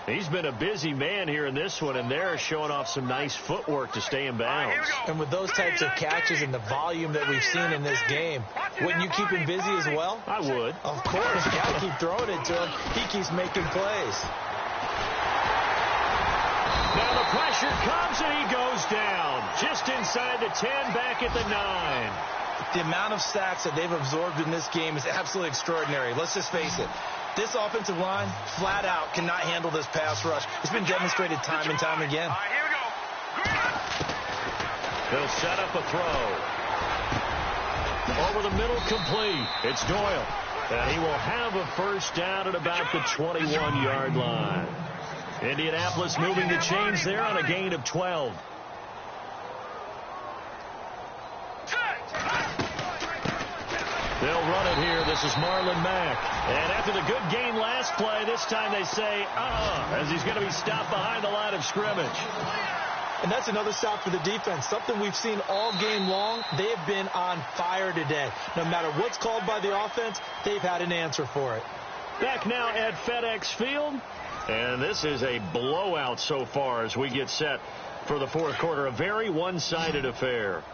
He's been a busy man here in this one, and they're showing off some nice footwork to stay in bounds. And with those types of catches and the volume that we've seen in this game, wouldn't you keep him busy as well? I would. Of course. You got to keep throwing it to him. He keeps making plays. Now the pressure comes, and he goes down. Just inside the 10, back at the 9. The amount of sacks that they've absorbed in this game is absolutely extraordinary. Let's just face it. This offensive line, flat out, cannot handle this pass rush. It's been demonstrated time and time again. All right, here we go. They'll set up a throw. Over the middle, complete. It's Doyle. And he will have a first down at about the 21-yard line. Indianapolis moving the chains there on a gain of 12. They'll run it here. This is Marlon Mack. And after the good gain last play, this time they say, as he's going to be stopped behind the line of scrimmage. And that's another stop for the defense. Something we've seen all game long. They have been on fire today. No matter what's called by the offense, they've had an answer for it. Back now at FedEx Field. And this is a blowout so far as we get set for the fourth quarter. A very one-sided affair.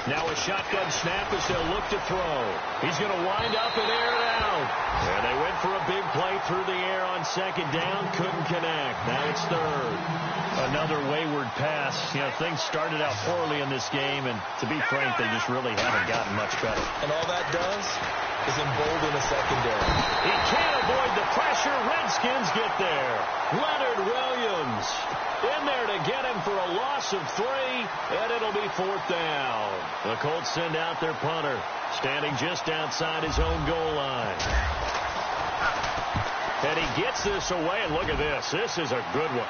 Now a shotgun snap as they'll look to throw. He's going to wind up and air it out. And they went for a big play through the air on second down. Couldn't connect. Now it's third. Another wayward pass. You know, things started out poorly in this game, and to be frank, they just really haven't gotten much better. And all that does is embolden a secondary. He can't avoid the pressure. Redskins get there. Leonard Williams in there to get him for a loss of 3, and it'll be fourth down. The Colts send out their punter, standing just outside his own goal line. And he gets this away, and look at this. This is a good one.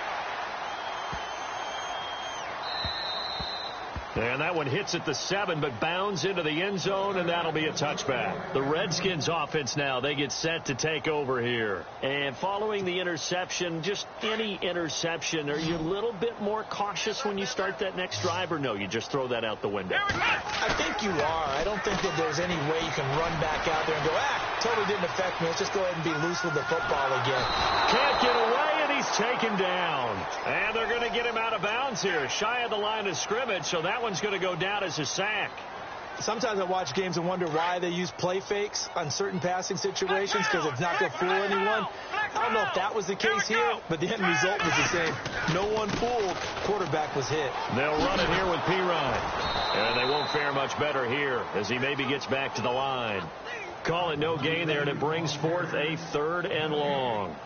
And that one hits at the 7, but bounds into the end zone, and that'll be a touchback. The Redskins offense now, they get set to take over here. And following the interception, just any interception, are you a little bit more cautious when you start that next drive, or no, you just throw that out the window? I think you are. I don't think that there's any way you can run back out there and go, totally didn't affect me. Let's just go ahead and be loose with the football again. Can't get away, and he's taken down. And they're going to get him out of bounds here, shy of the line of scrimmage, so that one's going to go down as a sack. Sometimes I watch games and wonder why they use play fakes on certain passing situations, because it's not going to fool anyone. I don't know if that was the case here, but the end result was the same. No one fooled. Quarterback was hit. They'll run it here with Pirine. And they won't fare much better here as he maybe gets back to the line. Call it no gain there, and it brings forth a 3rd and long.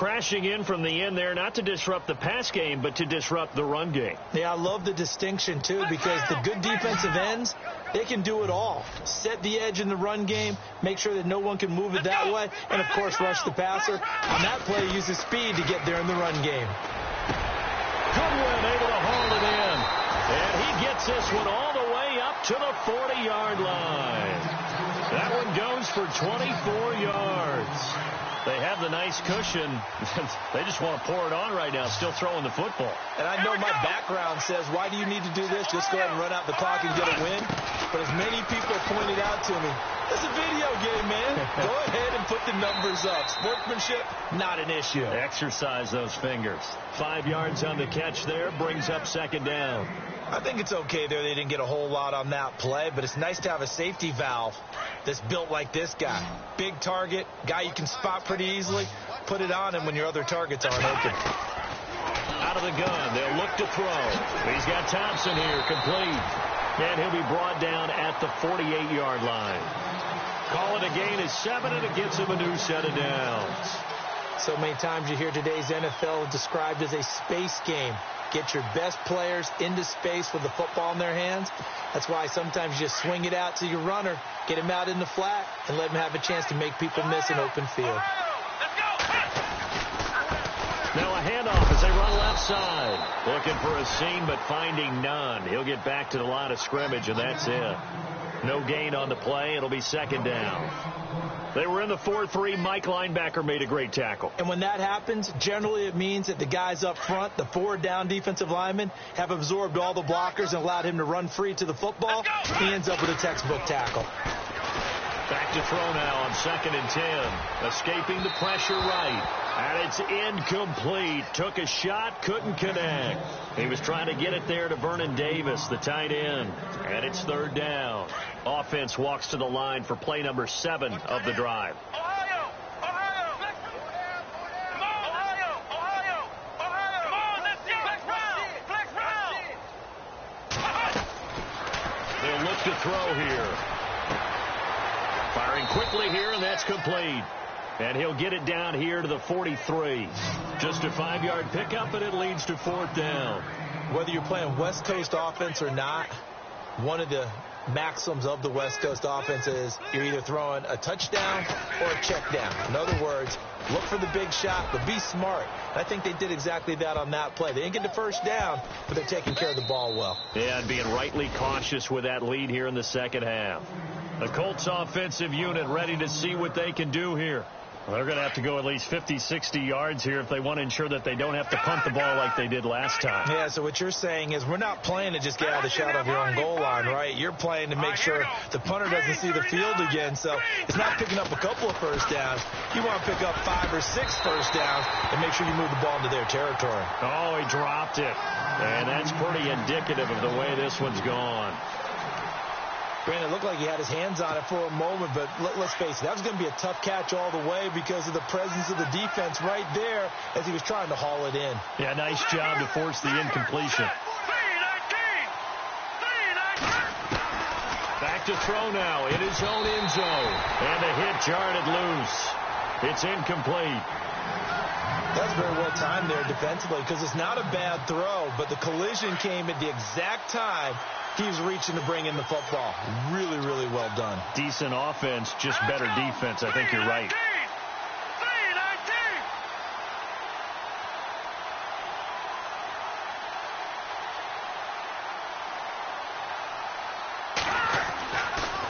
crashing in from the end there, not to disrupt the pass game, but to disrupt the run game. Yeah, I love the distinction, too, because the good defensive ends, they can do it all. Set the edge in the run game, make sure that no one can move it that way, and, of course, rush the passer. On that play, use his speed to get there in the run game. Goodwin able to haul it in. And he gets this one all the way up to the 40-yard line. That one goes for 24 yards. They have the nice cushion. They just want to pour it on right now, still throwing the football. And I know my background says, why do you need to do this? Just go ahead and run out the clock and get a win. But as many people pointed out to me, it's a video game, man. Go ahead and put the numbers up. Sportsmanship, not an issue. Exercise those fingers. 5 yards on the catch there, brings up second down. I think it's okay there. They didn't get a whole lot on that play, but it's nice to have a safety valve that's built like this guy. Big target, guy you can spot pretty easily. Put it on him when your other targets aren't open. Out of the gun, they'll look to throw. He's got Thompson here, complete. And he'll be brought down at the 48-yard line. Call it a gain of 7, and it gets him a new set of downs. So many times you hear today's NFL described as a space game. Get your best players into space with the football in their hands. That's why sometimes you just swing it out to your runner, get him out in the flat, and let him have a chance to make people miss an open field. Now a handoff as they run left side. Looking for a seam, but finding none. He'll get back to the line of scrimmage, and that's it. No gain on the play. It'll be second down. They were in the 4-3. Mike linebacker made a great tackle. And when that happens, generally it means that the guys up front, the forward down defensive linemen, have absorbed all the blockers and allowed him to run free to the football. He ends up with a textbook tackle. Back to throw now on 2nd and 10. Escaping the pressure right. And it's incomplete. Took a shot, couldn't connect. He was trying to get it there to Vernon Davis, the tight end. And it's 3rd down. Offense walks to the line for play number 7 of the drive. They'll look to throw here. Firing quickly here, and that's complete. And he'll get it down here to the 43. Just a 5-yard pickup, and it leads to 4th down. Whether you're playing West Coast offense or not, one of the maxims of the West Coast offense is you're either throwing a touchdown or a check down. In other words, look for the big shot, but be smart. I think they did exactly that on that play. They didn't get the first down, but they're taking care of the ball well. Yeah, and being rightly cautious with that lead here in the second half. The Colts offensive unit ready to see what they can do here. Well, they're going to have to go at least 50, 60 yards here if they want to ensure that they don't have to punt the ball like they did last time. Yeah, so what you're saying is we're not playing to just get out of the shadow of your own goal line, right? You're playing to make sure the punter doesn't see the field again. So it's not picking up a couple of first downs. You want to pick up 5 or 6 first downs and make sure you move the ball into their territory. Oh, he dropped it. And that's pretty indicative of the way this one's gone. Brandon, it looked like he had his hands on it for a moment, but let's face it, that was going to be a tough catch all the way because of the presence of the defense right there as he was trying to haul it in. Yeah, nice job to force the incompletion. Back to throw now in his own end zone. And a hit jarred it loose. It's incomplete. That's very well timed there defensively because it's not a bad throw, but the collision came at the exact time he was reaching to bring in the football. Really, really well done. Decent offense, just better defense. I think you're right.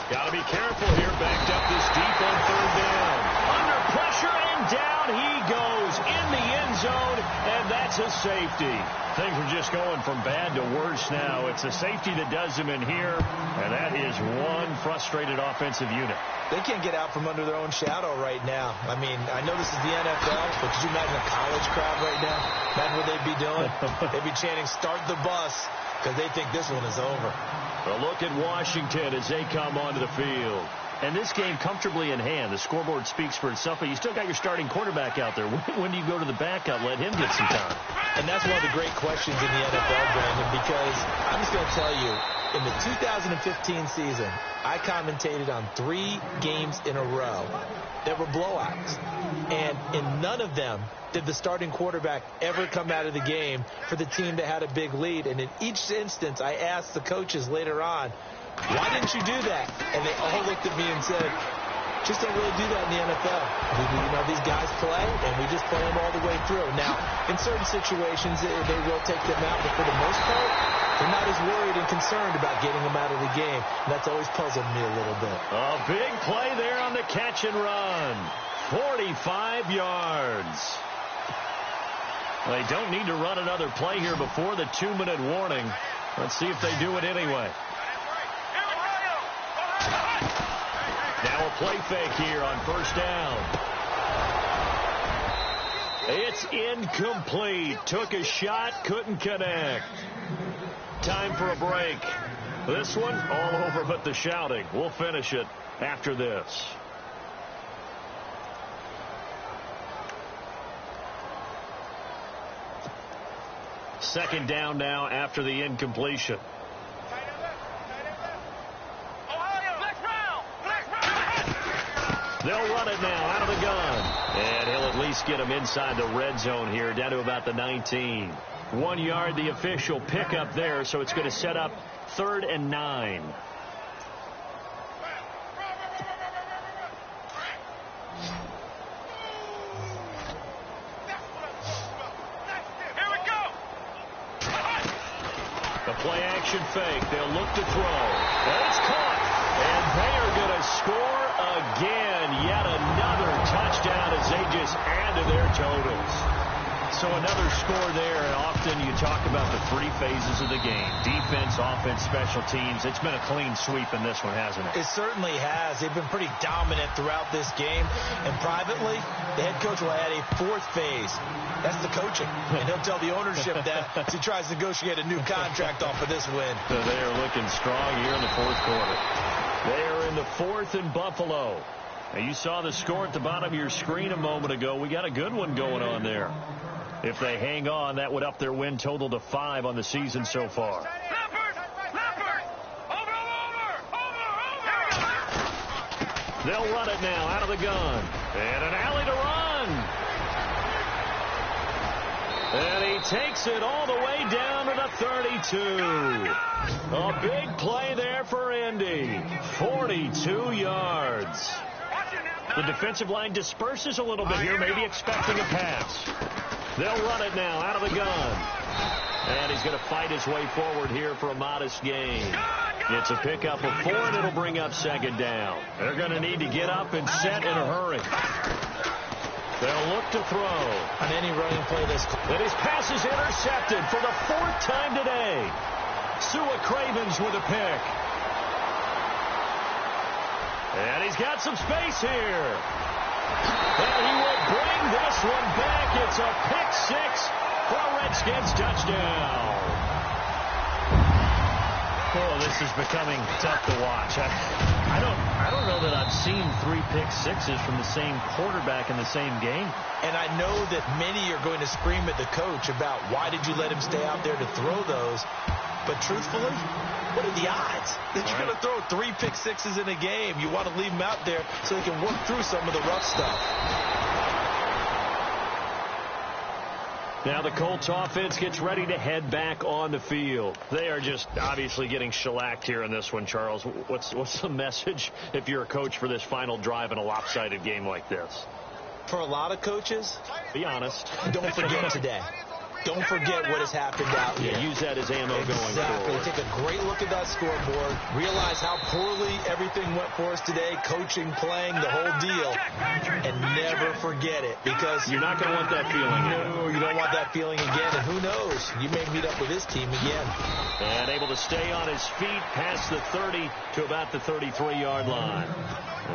Got to be careful here. Backed up this deep on 3rd down. Under pressure and down he goes in the end zone, and that's a safety. Things are just going from bad to worse now. It's a safety that does them in here, and that is one frustrated offensive unit. They can't get out from under their own shadow right now. I mean, I know this is the NFL, but could you imagine a college crowd right now? Imagine what they'd be doing. They'd be chanting, "Start the bus," because they think this one is over. A look at Washington as they come onto the field. And this game comfortably in hand. The scoreboard speaks for itself, but you still got your starting quarterback out there. When do you go to the backup, let him get some time? And that's one of the great questions in the NFL, Brandon, because I'm just going to tell you, in the 2015 season, I commentated on 3 games in a row that were blowouts. And in none of them did the starting quarterback ever come out of the game for the team that had a big lead. And in each instance, I asked the coaches later on, why didn't you do that? And they all looked at me and said, just don't really do that in the NFL. These guys play, and we just play them all the way through. Now, in certain situations, they will take them out, but for the most part, they're not as worried and concerned about getting them out of the game. And that's always puzzled me a little bit. A big play there on the catch and run. 45 yards. They don't need to run another play here before the 2-minute warning. Let's see if they do it anyway. Now a play fake here on first down. It's incomplete. Took a shot, couldn't connect. Time for a break. This one all over but the shouting. We'll finish it after this. Second down now after the incompletion. They'll run it now out of the gun. And he'll at least get him inside the red zone here, down to about the 19. 1 yard, the official pickup there, so it's going to set up 3rd and 9. The play action fake. They'll look to throw. And it's caught. And they are going to score again. Yet another touchdown as they just add to their totals. So another score there. And often you talk about the 3 phases of the game. Defense, offense, special teams. It's been a clean sweep in this one, hasn't it? It certainly has. They've been pretty dominant throughout this game. And privately, the head coach will add a 4th phase. That's the coaching. And he'll tell the ownership that as he tries to negotiate a new contract off of this win. So they are looking strong here in the 4th quarter. They are in the 4th in Buffalo. Now you saw the score at the bottom of your screen a moment ago. We got a good one going on there. If they hang on, that would up their win total to 5 on the season so far. They'll run it now out of the gun. And an alley to run. And he takes it all the way down to the 32. A big play there for Indy. 42 yards. The defensive line disperses a little bit here, maybe expecting a pass. They'll run it now out of the gun. And he's going to fight his way forward here for a modest gain. It's a pickup of 4, and it'll bring up 2nd down. They're going to need to get up and set in a hurry. They'll look to throw. On any running play this. And his pass is intercepted for the 4th time today. Sua Cravens with a pick. And he's got some space here. And he will bring this one back. It's a pick 6 for a Redskins touchdown. Oh, this is becoming tough to watch. I don't know that I've seen 3 pick 6s from the same quarterback in the same game. And I know that many are going to scream at the coach about why did you let him stay out there to throw those. But truthfully, what are the odds that you're going to throw 3 pick 6s in a game? You want to leave them out there so they can work through some of the rough stuff. Now the Colts offense gets ready to head back on the field. They are just obviously getting shellacked here in this one, Charles. What's the message if you're a coach for this final drive in a lopsided game like this? For a lot of coaches, be honest. Don't forget today. Don't forget what has happened out here. Use that as ammo going forward. Exactly. Take a great look at that scoreboard. Realize how poorly everything went for us today. Coaching, playing, the whole deal. And never forget it. Because you're not going to want that feeling. No, you don't want that feeling again. And who knows? You may meet up with this team again. And able to stay on his feet past the 30 to about the 33-yard line.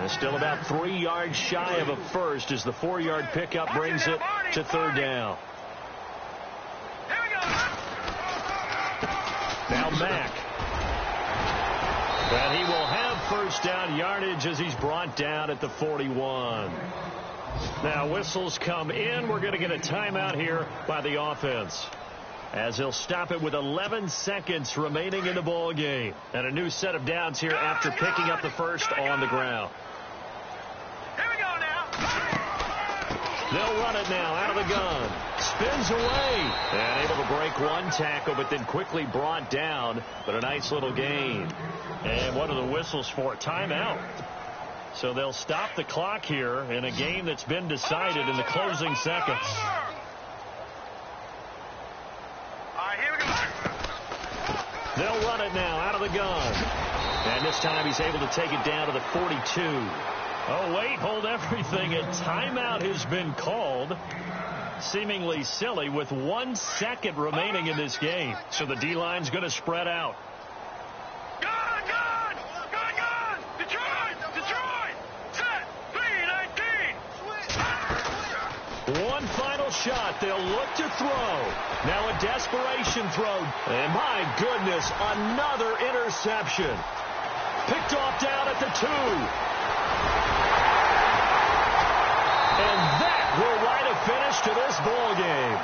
And still about 3 yards shy of a first as the 4-yard pickup brings it to 3rd down. Now Mack. And he will have first down yardage as he's brought down at the 41. Now whistles come in. We're going to get a timeout here by the offense, as he'll stop it with 11 seconds remaining in the ball game. And a new set of downs here after picking up the first on the ground. Here we go now. They'll run it now out of the gun. Spins away. And able to break one tackle, but then quickly brought down. But a nice little gain. And what are the whistles for? Timeout. So they'll stop the clock here in a game that's been decided in the closing seconds. They'll run it now out of the gun. And this time he's able to take it down to the 42. Oh, wait, hold everything. A timeout has been called. Seemingly silly with 1 second remaining in this game. So the D-line's going to spread out. Gun! Detroit! Set! 3-19! One final shot. They'll look to throw. Now a desperation throw. And my goodness, another interception. Picked off down at the 2. And that will write a finish to this ball game.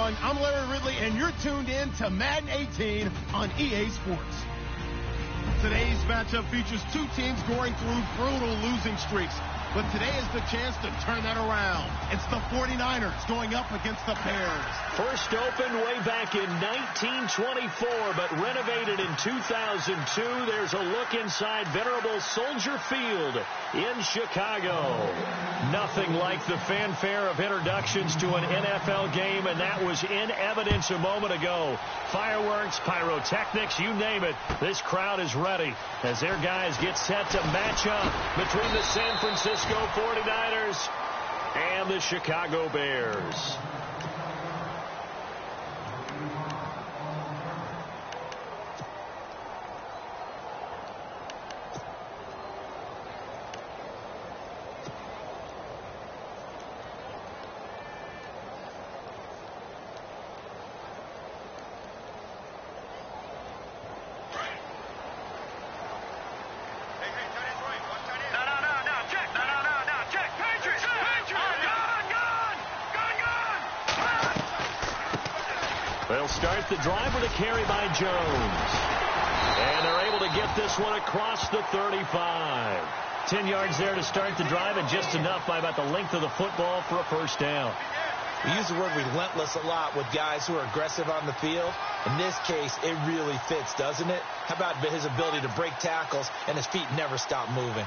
everyone. I'm Larry Ridley, and you're tuned in to Madden 18 on EA Sports. Today's matchup features two teams going through brutal losing streaks. But today is the chance to turn that around. It's the 49ers going up against the Bears. First opened way back in 1924, but renovated in 2002. There's a look inside venerable Soldier Field in Chicago. Nothing like the fanfare of introductions to an NFL game, and that was in evidence a moment ago. Fireworks, pyrotechnics, you name it. This crowd is ready as their guys get set to match up between the San Francisco 49ers and the Chicago Bears. They'll start the drive with a carry by Jones. And they're able to get this one across the 35. 10 yards there to start the drive, and just enough by about the length of the football for a first down. We use the word relentless a lot with guys who are aggressive on the field. In this case, it really fits, doesn't it? How about his ability to break tackles and his feet never stop moving?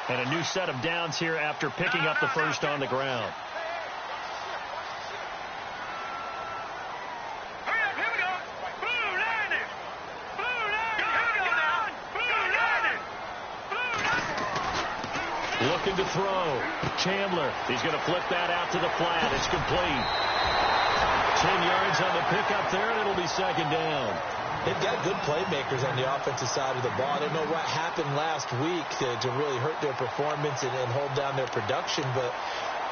And a new set of downs here after picking up the first on the ground. Hurry up, here we go. Blue landing. Blue landing. Here we go now. Blue landing. Blue landing. Looking to throw. Chandler. He's going to flip that out to the flat. It's complete. 10 yards on the pickup there, and it'll be second down. They've got good playmakers on the offensive side of the ball. I don't know what happened last week to really hurt their performance and hold down their production, but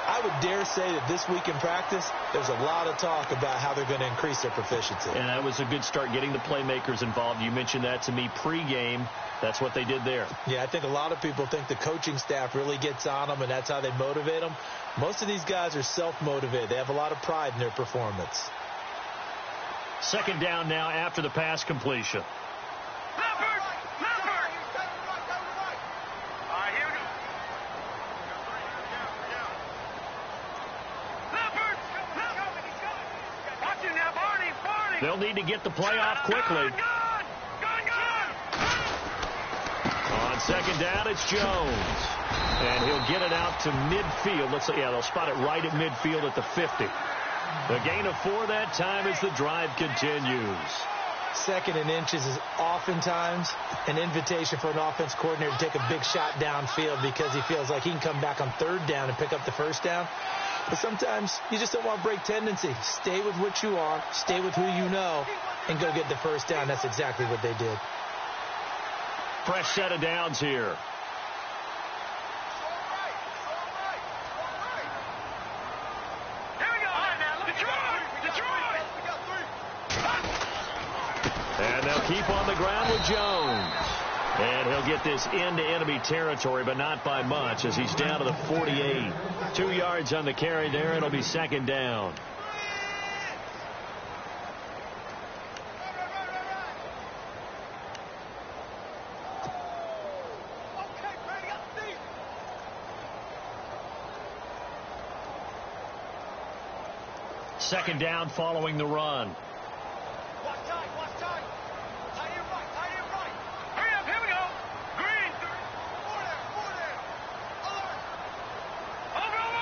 I would dare say that this week in practice, there's a lot of talk about how they're going to increase their proficiency. And that was a good start, getting the playmakers involved. You mentioned that to me pregame. That's what they did there. Yeah, I think a lot of people think the coaching staff really gets on them, and that's how they motivate them. Most of these guys are self-motivated. They have a lot of pride in their performance. Second down now after the pass completion. Leopard. Leopard. All right, here we go. Leopard. Leopard. Watch him now, Barney. Barney. They'll need to get the play off quickly. Gun. On second down, it's Jones. And he'll get it out to midfield. Looks like, yeah, they'll spot it right at midfield at the 50. The gain of 4 that time as the drive continues. Second and inches is oftentimes an invitation for an offense coordinator to take a big shot downfield because he feels like he can come back on third down and pick up the first down. But sometimes you just don't want to break tendency. Stay with what you are, stay with who you know, and go get the first down. That's exactly what they did. Fresh set of downs here. And they'll keep on the ground with Jones. And he'll get this into enemy territory, but not by much as he's down to the 48. 2 yards on the carry there. It'll be second down. Second down following the run. Watch tight. Tight and right. Hurry up, here we go. Green. Four there. Over.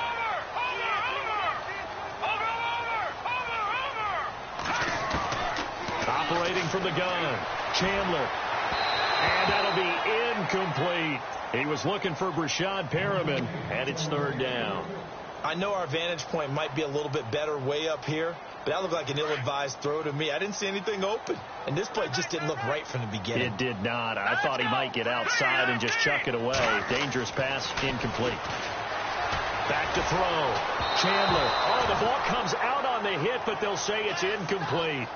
Operating from the gun. Chandler. And that'll be incomplete. He was looking for Brashad Perriman, and it's third down. I know our vantage point might be a little bit better way up here, but that looked like an ill-advised throw to me. I didn't see anything open, and this play just didn't look right from the beginning. It did not. I thought he might get outside and just chuck it away. Dangerous pass, incomplete. Back to throw. Chandler. Oh, the ball comes out on the hit, but they'll say it's incomplete.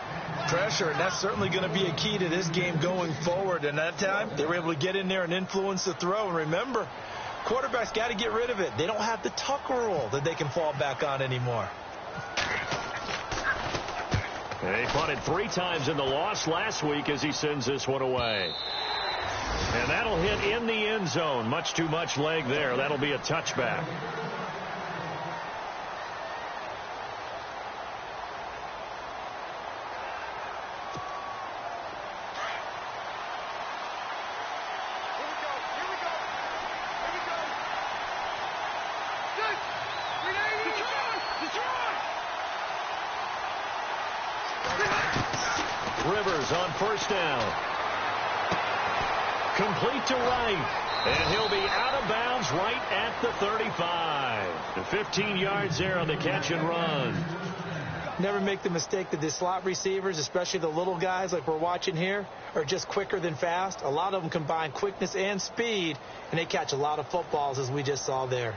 Pressure, and that's certainly going to be a key to this game going forward. And that time, they were able to get in there and influence the throw. And remember, quarterbacks got to get rid of it. They don't have the Tucker rule that they can fall back on anymore. They punted 3 times in the loss last week as he sends this one away. And that'll hit in the end zone. Much too much leg there. That'll be a touchback. Rivers on first down. Complete to Wright. And he'll be out of bounds right at the 35. The 15 yards there on the catch and run. Never make the mistake that the slot receivers, especially the little guys like we're watching here, are just quicker than fast. A lot of them combine quickness and speed, and they catch a lot of footballs, as we just saw there.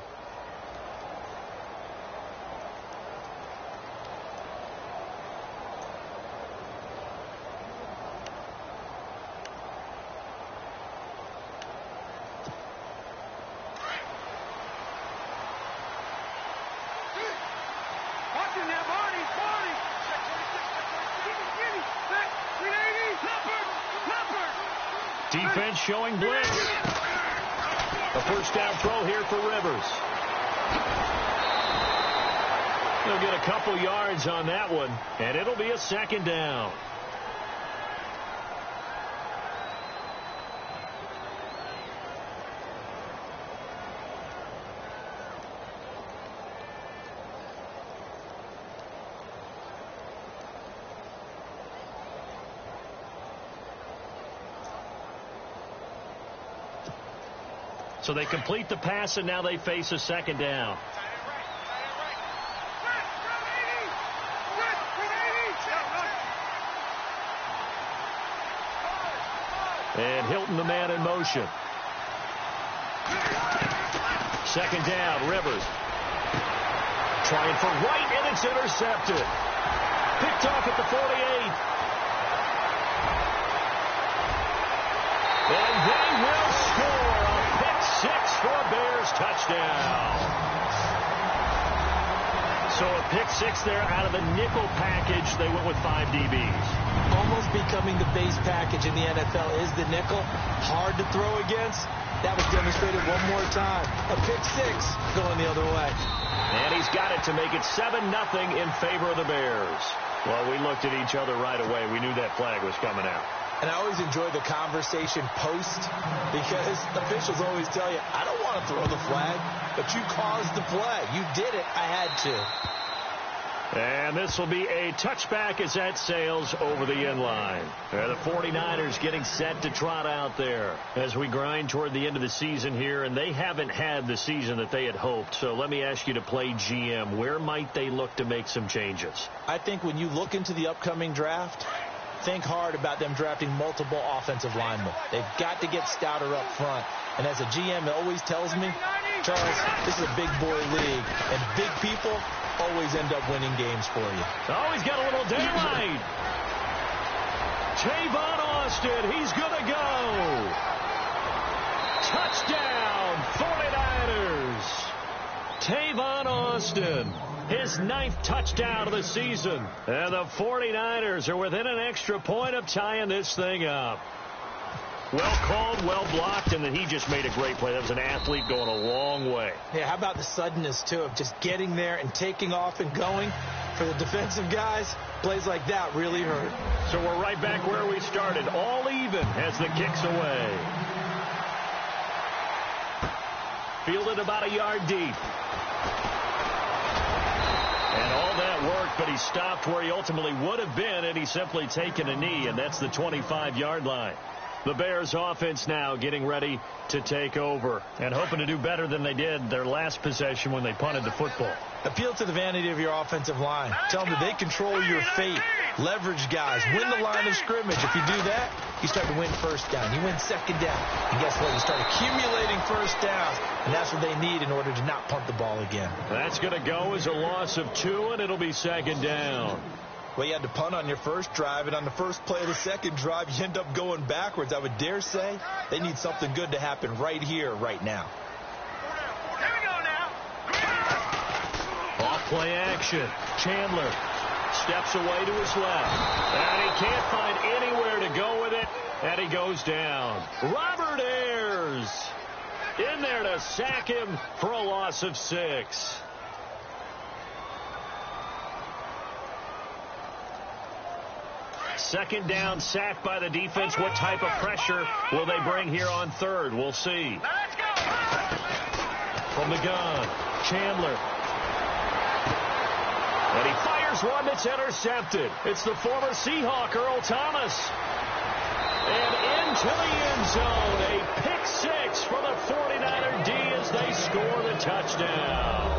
Defense showing blitz. A first down throw here for Rivers. They'll get a couple yards on that one, and it'll be a second down. So they complete the pass, and now they face a second down. And Hilton, the man in motion. Second down, Rivers. Trying for Wright, and it's intercepted. Picked off at the 48. And they will score a pick six for a Bears touchdown. So a pick six there out of the nickel package. They went with 5 DBs. Almost becoming the base package in the NFL is the nickel. Hard to throw against. That was demonstrated one more time. A pick six going the other way. And he's got it to make it 7-0 in favor of the Bears. Well, we looked at each other right away. We knew that flag was coming out. And I always enjoy the conversation post, because officials always tell you, I don't want to throw the flag, but you caused the play. You did it. I had to. And this will be a touchback as that sails over the end line. The 49ers getting set to trot out there as we grind toward the end of the season here, and they haven't had the season that they had hoped. So let me ask you to play GM. Where might they look to make some changes? I think when you look into the upcoming draft, think hard about them drafting multiple offensive linemen. They've got to get stouter up front. And as a GM, it always tells me, Charles, this is a big boy league, and big people always end up winning games for you. Oh, he's got a little daylight. Tavon Austin, he's going to go. Touchdown, 49ers. Tavon Austin, his 9th touchdown of the season. And the 49ers are within an extra point of tying this thing up. Well called, well blocked, and then he just made a great play. That was an athlete going a long way. Yeah, how about the suddenness, too, of just getting there and taking off and going? For the defensive guys, plays like that really hurt. So we're right back where we started, all even as the kick's away. Fielded about a yard deep. And all that worked, but he stopped where he ultimately would have been, and he's simply taken a knee, and that's the 25-yard line. The Bears offense now getting ready to take over and hoping to do better than they did their last possession when they punted the football. Appeal to the vanity of your offensive line. Tell them that they control your fate. Leverage guys. Win the line of scrimmage. If you do that, you start to win first down. You win second down. And guess what? You start accumulating first downs. And that's what they need in order to not punt the ball again. That's going to go as a loss of 2, and it'll be second down. Well, you had to punt on your first drive, and on the first play of the second drive, you end up going backwards. I would dare say they need something good to happen right here, right now. Here we go now. Off play action. Chandler steps away to his left. And he can't find anywhere to go with it, and he goes down. Robert Ayers in there to sack him for a loss of 6. Second down, sacked by the defense. What type of pressure will they bring here on third? We'll see. Let's go. From the gun, Chandler. And he fires one that's intercepted. It's the former Seahawk, Earl Thomas. And into the end zone, a pick 6 for the 49er D as they score the touchdown.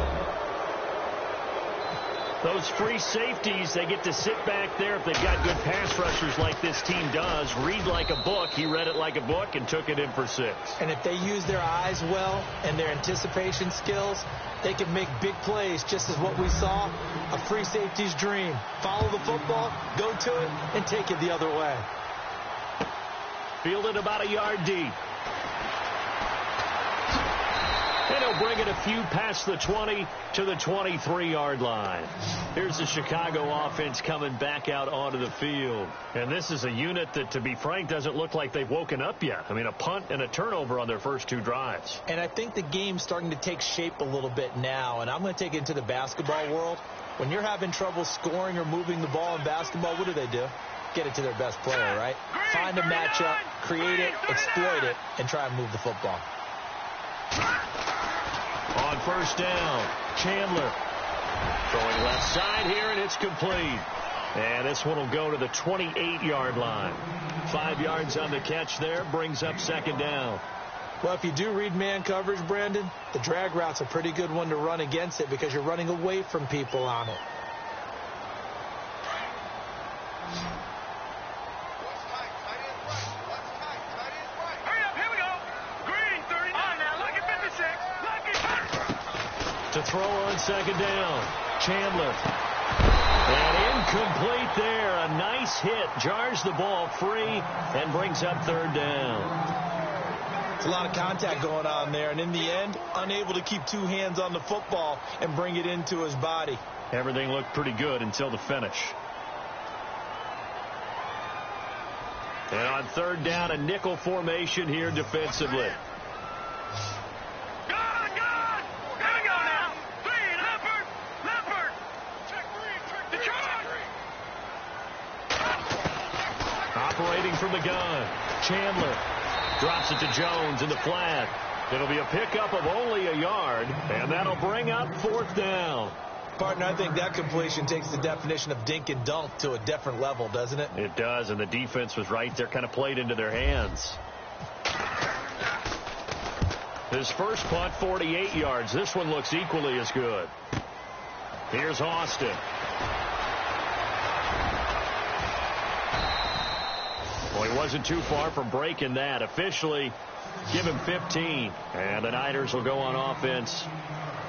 Those free safeties, they get to sit back there if they've got good pass rushers like this team does. Read like a book. He read it like a book and took it in for 6. And if they use their eyes well and their anticipation skills, they can make big plays, just as what we saw, a free safety's dream. Follow the football, go to it, and take it the other way. Fielded about a yard deep. And he'll bring it a few past the 20 to the 23-yard line. Here's the Chicago offense coming back out onto the field. And this is a unit that, to be frank, doesn't look like they've woken up yet. I mean, a punt and a turnover on their first 2 drives. And I think the game's starting to take shape a little bit now. And I'm going to take it into the basketball world. When you're having trouble scoring or moving the ball in basketball, what do? Get it to their best player, right? Find a matchup, create it, exploit it, and try and move the football. On first down, Chandler throwing left side here, and it's complete. And this one will go to the 28-yard line. 5 yards on the catch there, brings up second down. Well, if you do read man coverage, Brandon, the drag route's a pretty good one to run against it because you're running away from people on it. To throw on second down, Chandler. And incomplete there. A nice hit. Jars the ball free and brings up third down. It's a lot of contact going on there. And in the end, unable to keep 2 hands on the football and bring it into his body. Everything looked pretty good until the finish. And on third down, a nickel formation here defensively. Operating from the gun, Chandler drops it to Jones in the flat. It'll be a pickup of only a yard, and that'll bring up fourth down. Partner, I think that completion takes the definition of dink and dunk to a different level, doesn't it? It does, and the defense was right there, kind of played into their hands. His first punt, 48 yards. This one looks equally as good. Here's Austin. Well, he wasn't too far from breaking that. Officially, give him 15. And the Niners will go on offense,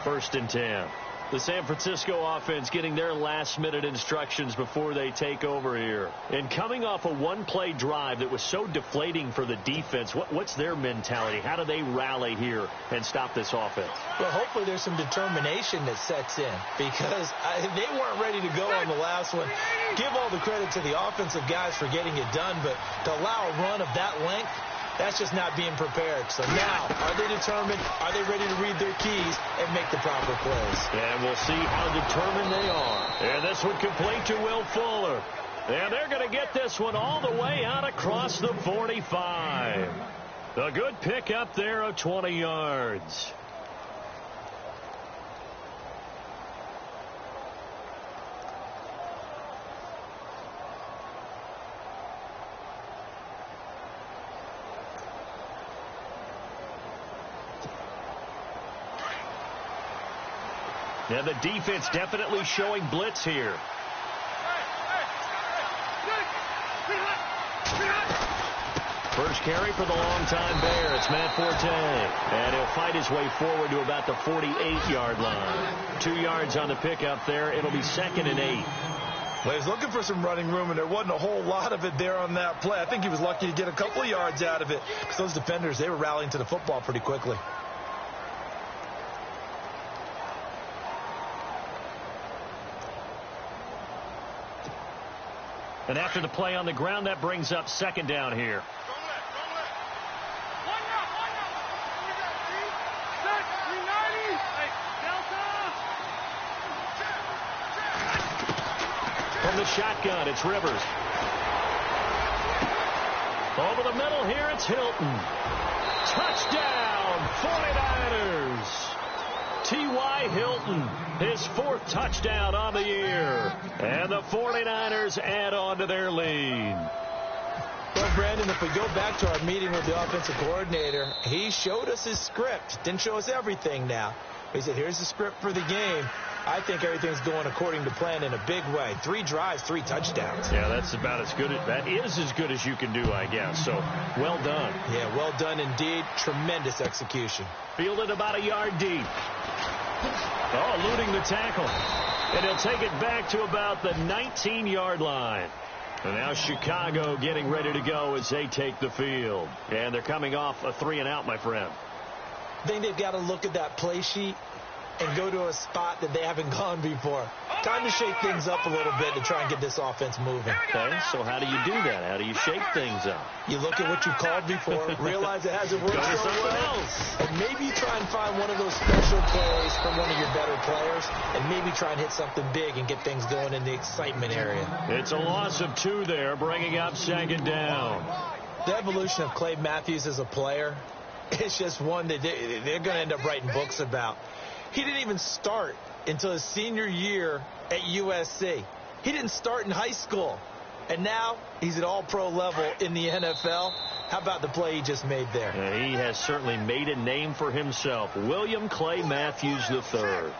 1st and 10. The San Francisco offense getting their last-minute instructions before they take over here. And coming off a one-play drive that was so deflating for the defense, what's their mentality? How do they rally here and stop this offense? Well, hopefully there's some determination that sets in because they weren't ready to go on the last one. Give all the credit to the offensive guys for getting it done, but to allow a run of that length, that's just not being prepared. So now, are they determined? Are they ready to read their keys and make the proper plays? And we'll see how determined they are. And this one complete to Will Fuller. And they're going to get this one all the way out across the 45. A good pickup there of 20 yards. And the defense definitely showing blitz here. carry for the longtime Bear. It's Matt Forte. And he'll fight his way forward to about the 48-yard line. 2 yards on the pickup there. It'll be 2nd and 8. Well, he was looking for some running room, and there wasn't a whole lot of it there on that play. I think he was lucky to get a couple of yards out of it, because those defenders, they were rallying to the football pretty quickly. And after the play on the ground, that brings up 2nd down here. From the shotgun, it's Rivers. Over the middle here, it's Hilton. Touchdown, 49ers. T.Y. Hilton, his 4th touchdown on the year. And the 49ers add on to their lead. Well, Brandon, if we go back to our meeting with the offensive coordinator, he showed us his script. Didn't show us everything now. He said, here's the script for the game. I think everything's going according to plan in a big way. 3 drives, 3 touchdowns. Yeah, that's about as good. That is as good as you can do, I guess. So, well done. Yeah, well done indeed. Tremendous execution. Fielded about a yard deep. Oh, eluding the tackle. And he'll take it back to about the 19-yard line. And now Chicago getting ready to go as they take the field. And they're coming off a 3-and-out, my friend. I think they've got to look at that play sheet and go to a spot that they haven't gone before. Time to shake things up a little bit to try and get this offense moving. Okay, so how do you do that? How do you shake things up? You look at what you called before, realize it hasn't worked so well, and maybe try and find one of those special plays from one of your better players, and maybe try and hit something big and get things going in the excitement area. It's a loss of 2 there, bringing up 2nd down. The evolution of Clay Matthews as a player, it's just one that they're going to end up writing books about. He didn't even start until his senior year at USC. He didn't start in high school. And now he's at all-pro level in the NFL. How about the play he just made there? He has certainly made a name for himself. William Clay Matthews III.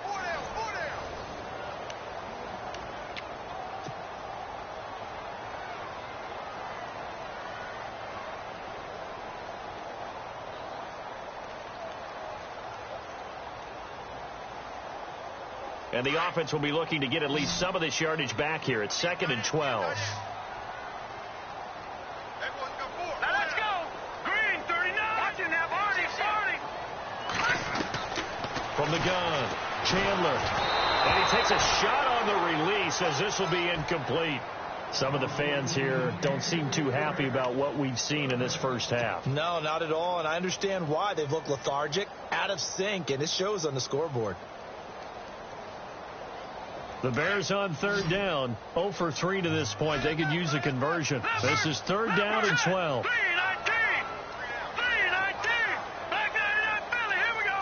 And the offense will be looking to get at least some of this yardage back here. It's 2nd and 12. Now let's go. Green, 39. Watching that. From the gun, Chandler. And he takes a shot on the release as this will be incomplete. Some of the fans here don't seem too happy about what we've seen in this first half. No, not at all. And I understand why. They've looked lethargic, out of sync, and it shows on the scoreboard. The Bears on 3rd down, 0 for 3 to this point. They could use a conversion. This is 3rd down and 12. 3-19. Back there in that belly. Here we go.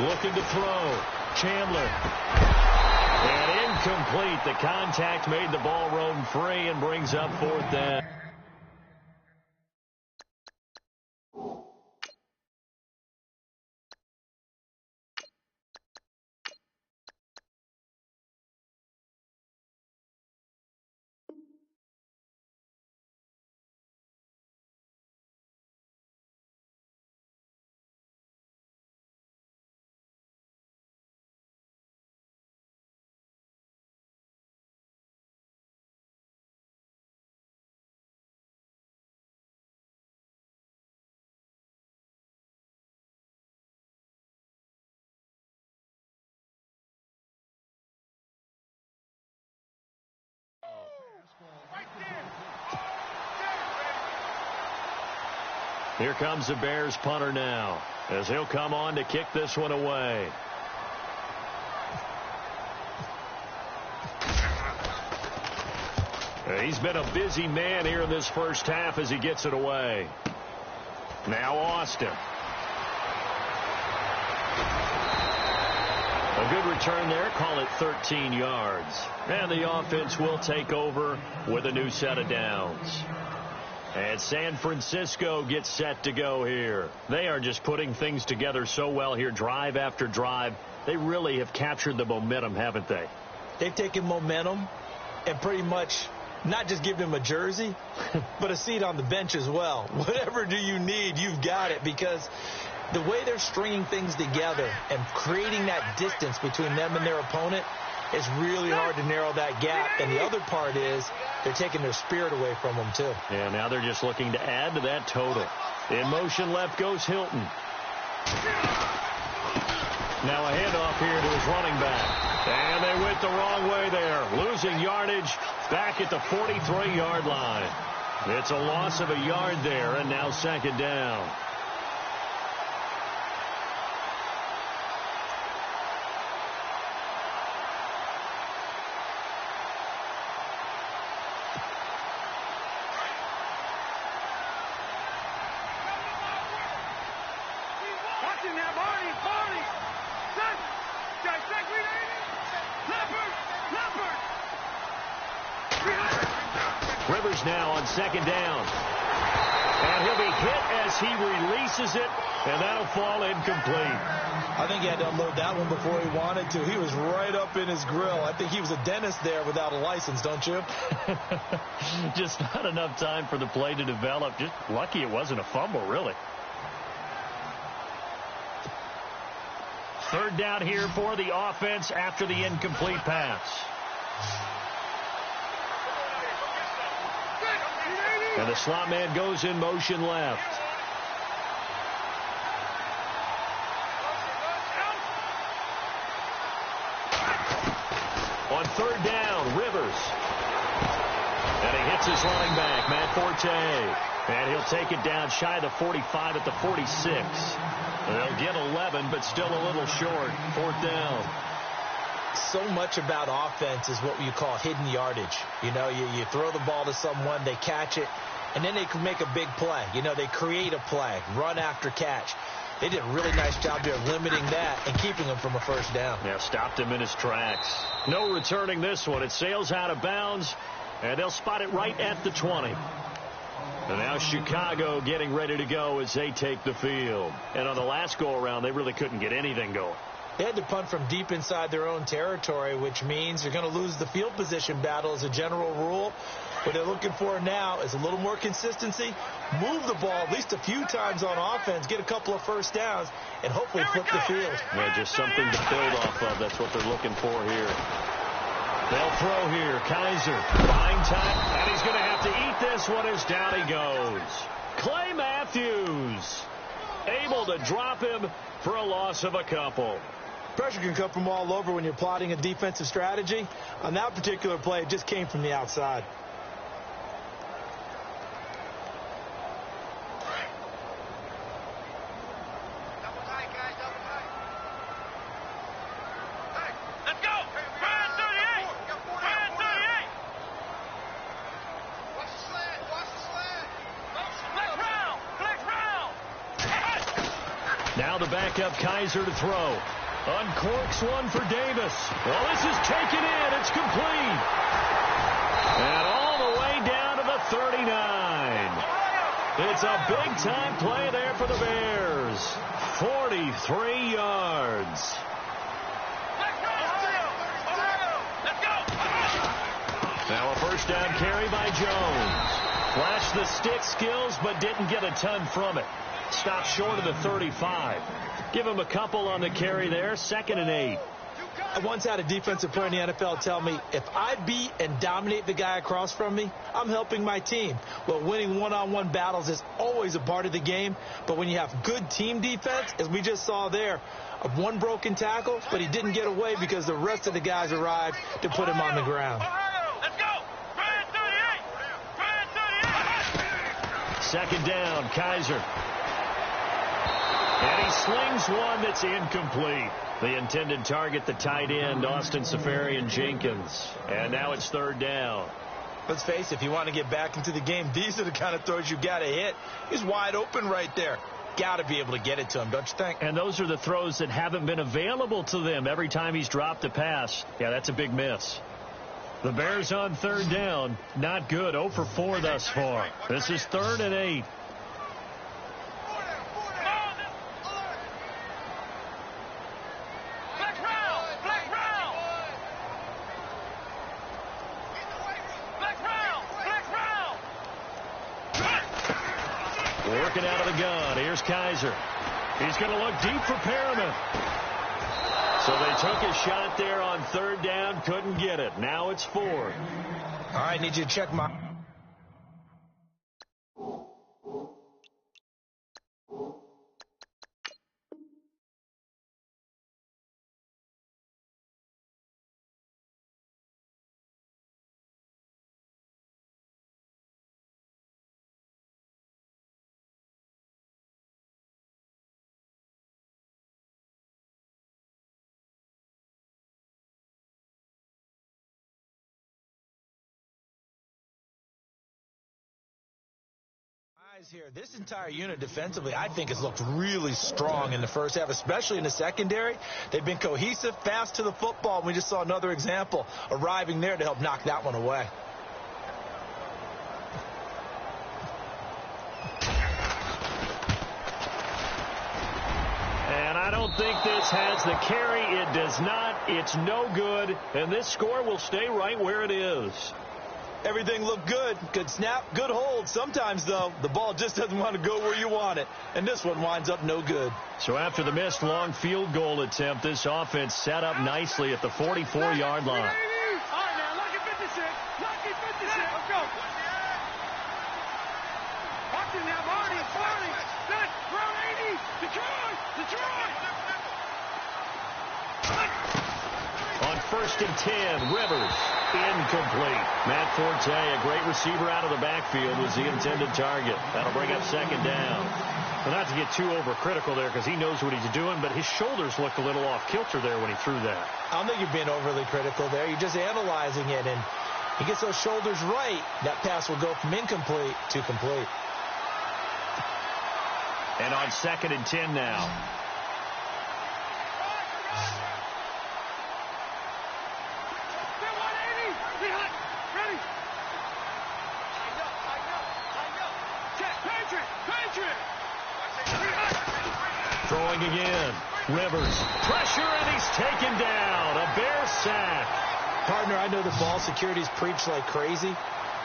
No. Looking to throw. Chandler. And incomplete. The contact made the ball roam free and brings up 4th down. Here comes the Bears punter now, as he'll come on to kick this one away. He's been a busy man here in this first half as he gets it away. Now Austin. A good return there. Call it 13 yards. And the offense will take over with a new set of downs. And San Francisco gets set to go here. They are just putting things together so well here, drive after drive. They really have captured the momentum, haven't they? They've taken momentum and pretty much not just give him a jersey, but a seat on the bench as well. Whatever do you need, you've got it, because the way they're stringing things together and creating that distance between them and their opponent, it's really hard to narrow that gap. And the other part is they're taking their spirit away from them, too. Yeah, now they're just looking to add to that total. In motion left goes Hilton. Now a handoff here to his running back. And they went the wrong way there, losing yardage back at the 43-yard line. It's a loss of a yard there, and now second down. Rivers now on second down. And he'll be hit as he releases it, and that'll fall incomplete. I think he had to unload that one before he wanted to. He was right up in his grill. I think he was a dentist there without a license, don't you? Just not enough time for the play to develop. Just lucky it wasn't a fumble, really. Third down here for the offense after the incomplete pass. And the slot man goes in motion left. On third down, Rivers. And he hits his running back, Matt Forte. And he'll take it down shy of the 45 at the 46. They'll get 11, but still a little short. Fourth down. So much about offense is what you call hidden yardage. You know, you throw the ball to someone, they catch it, and then they can make a big play. You know, they create a play, run after catch. They did a really nice job there limiting that and keeping him from a first down. Yeah, stopped him in his tracks. No returning this one. It sails out of bounds, and they'll spot it right at the 20. And now Chicago getting ready to go as they take the field. And on the last go-around, they really couldn't get anything going. They had to punt from deep inside their own territory, which means you're going to lose the field position battle as a general rule. What they're looking for now is a little more consistency, move the ball at least a few times on offense, get a couple of first downs, and hopefully flip the field. Yeah, just something to build off of. That's what they're looking for here. They'll throw here. Kaiser buying time, and he's going to have to eat this one as down he goes. Clay Matthews able to drop him for a loss of a couple. Pressure can come from all over when you're plotting a defensive strategy. On that particular play, it just came from the outside. Now the backup Kaiser to throw. Uncorks one for Davis. Well, this is taken in. It's complete. And all the way down to the 39. It's a big-time play there for the Bears. 43 yards. Now a first down carry by Jones. Flashed the stick skills, but didn't get a ton from it. Stopped short of the 35. Give him a couple on the carry there. 2nd and 8. I once had a defensive player in the NFL tell me, if I beat and dominate the guy across from me, I'm helping my team. Well, winning one-on-one battles is always a part of the game, but when you have good team defense, as we just saw there, one broken tackle, but he didn't get away because the rest of the guys arrived to put him on the ground. Let's go! 2nd down, Kaiser. And he slings one that's incomplete. The intended target, the tight end, Austin Safarian-Jenkins. And now it's 3rd down. Let's face it, if you want to get back into the game, these are the kind of throws you got to hit. He's wide open right there. Got to be able to get it to him, don't you think? And those are the throws that haven't been available to them every time he's dropped a pass. Yeah, that's a big miss. The Bears on 3rd down. Not good. 0 for 4 thus far. This is 3rd and 8. Black round! Working out of the gun. Here's Kaiser. He's going to look deep for Perriman. So they took a shot there on third down. Couldn't get it. Now it's 4. All right, need you to check my... Here. This entire unit defensively, I think, has looked really strong in the first half, especially in the secondary. They've been cohesive, fast to the football. We just saw another example arriving there to help knock that one away. And I don't think this has the carry. It does not. It's no good. And this score will stay right where it is. Everything looked good. Good snap, good hold. Sometimes, though, the ball just doesn't want to go where you want it. And this one winds up no good. So after the missed long field goal attempt, this offense set up nicely at the 44-yard line. All right, now, lucky 56. Lucky 56. Let's go. Watching now, Marty. Good. Round 80. Detroit. On 1st and 10, Rivers. Incomplete. Matt Forte, a great receiver out of the backfield, was the intended target. That'll bring up 2nd down. Well, not to get too overcritical there because he knows what he's doing, but his shoulders looked a little off kilter there when he threw that. I don't think you're being overly critical there. You're just analyzing it, and he gets those shoulders right. That pass will go from incomplete to complete. And on 2nd and 10 now. Ready. Throwing again. Rivers. Pressure, and he's taken down. A Bear sack. Partner, I know the ball security's preached like crazy,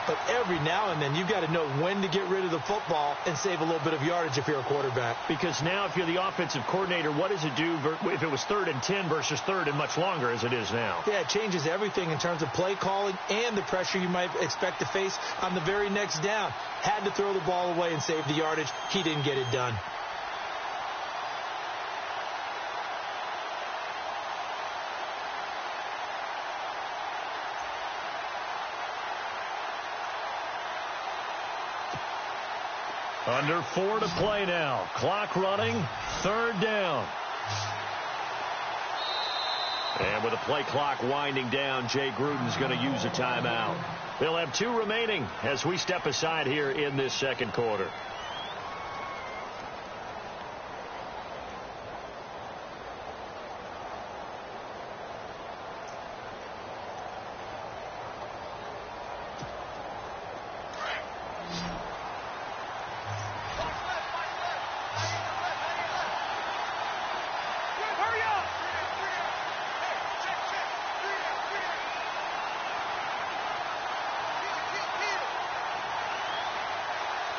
but every now and then you've got to know when to get rid of the football and save a little bit of yardage if you're a quarterback. Because now if you're the offensive coordinator, what does it do if it was 3rd and 10 versus 3rd and much longer as it is now? Yeah, it changes everything in terms of play calling and the pressure you might expect to face on the very next down. Had to throw the ball away and save the yardage. He didn't get it done. Under 4 to play now. Clock running. 3rd down. And with the play clock winding down, Jay Gruden's going to use a timeout. They'll have 2 remaining as we step aside here in this 2nd quarter.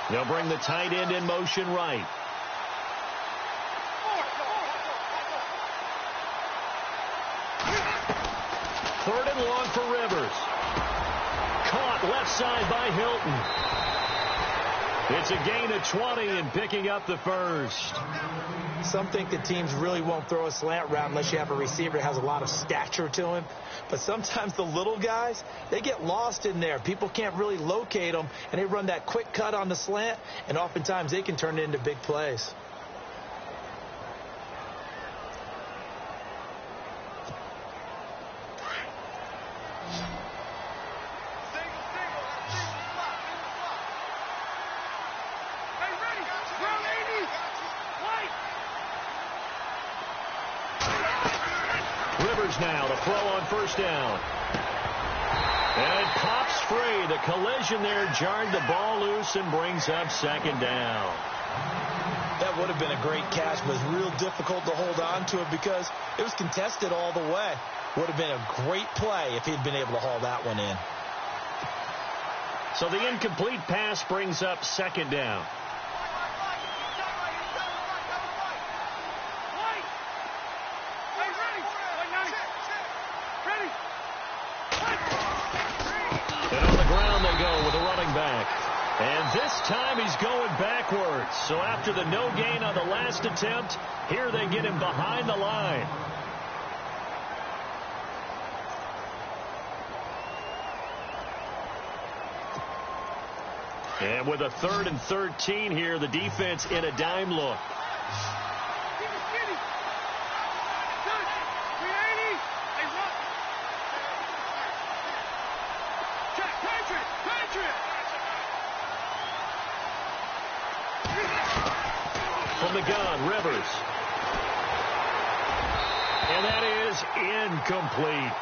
They'll bring the tight end in motion right. Third and long for Rivers. Caught left side by Hilton. It's a gain of 20 and picking up the first. Some think that teams really won't throw a slant route unless you have a receiver that has a lot of stature to him. But sometimes the little guys, they get lost in there. People can't really locate them, and they run that quick cut on the slant, and oftentimes they can turn it into big plays. Now to throw on 1st down. And it pops free. The collision there jarred the ball loose and brings up 2nd down. That would have been a great catch, but it was real difficult to hold on to it because it was contested all the way. Would have been a great play if he'd been able to haul that one in. So the incomplete pass brings up 2nd down. And this time he's going backwards. So after the no gain on the last attempt, here they get him behind the line. And with a 3rd and 13 here, the defense in a dime look. From the gun, Rivers. And that is incomplete.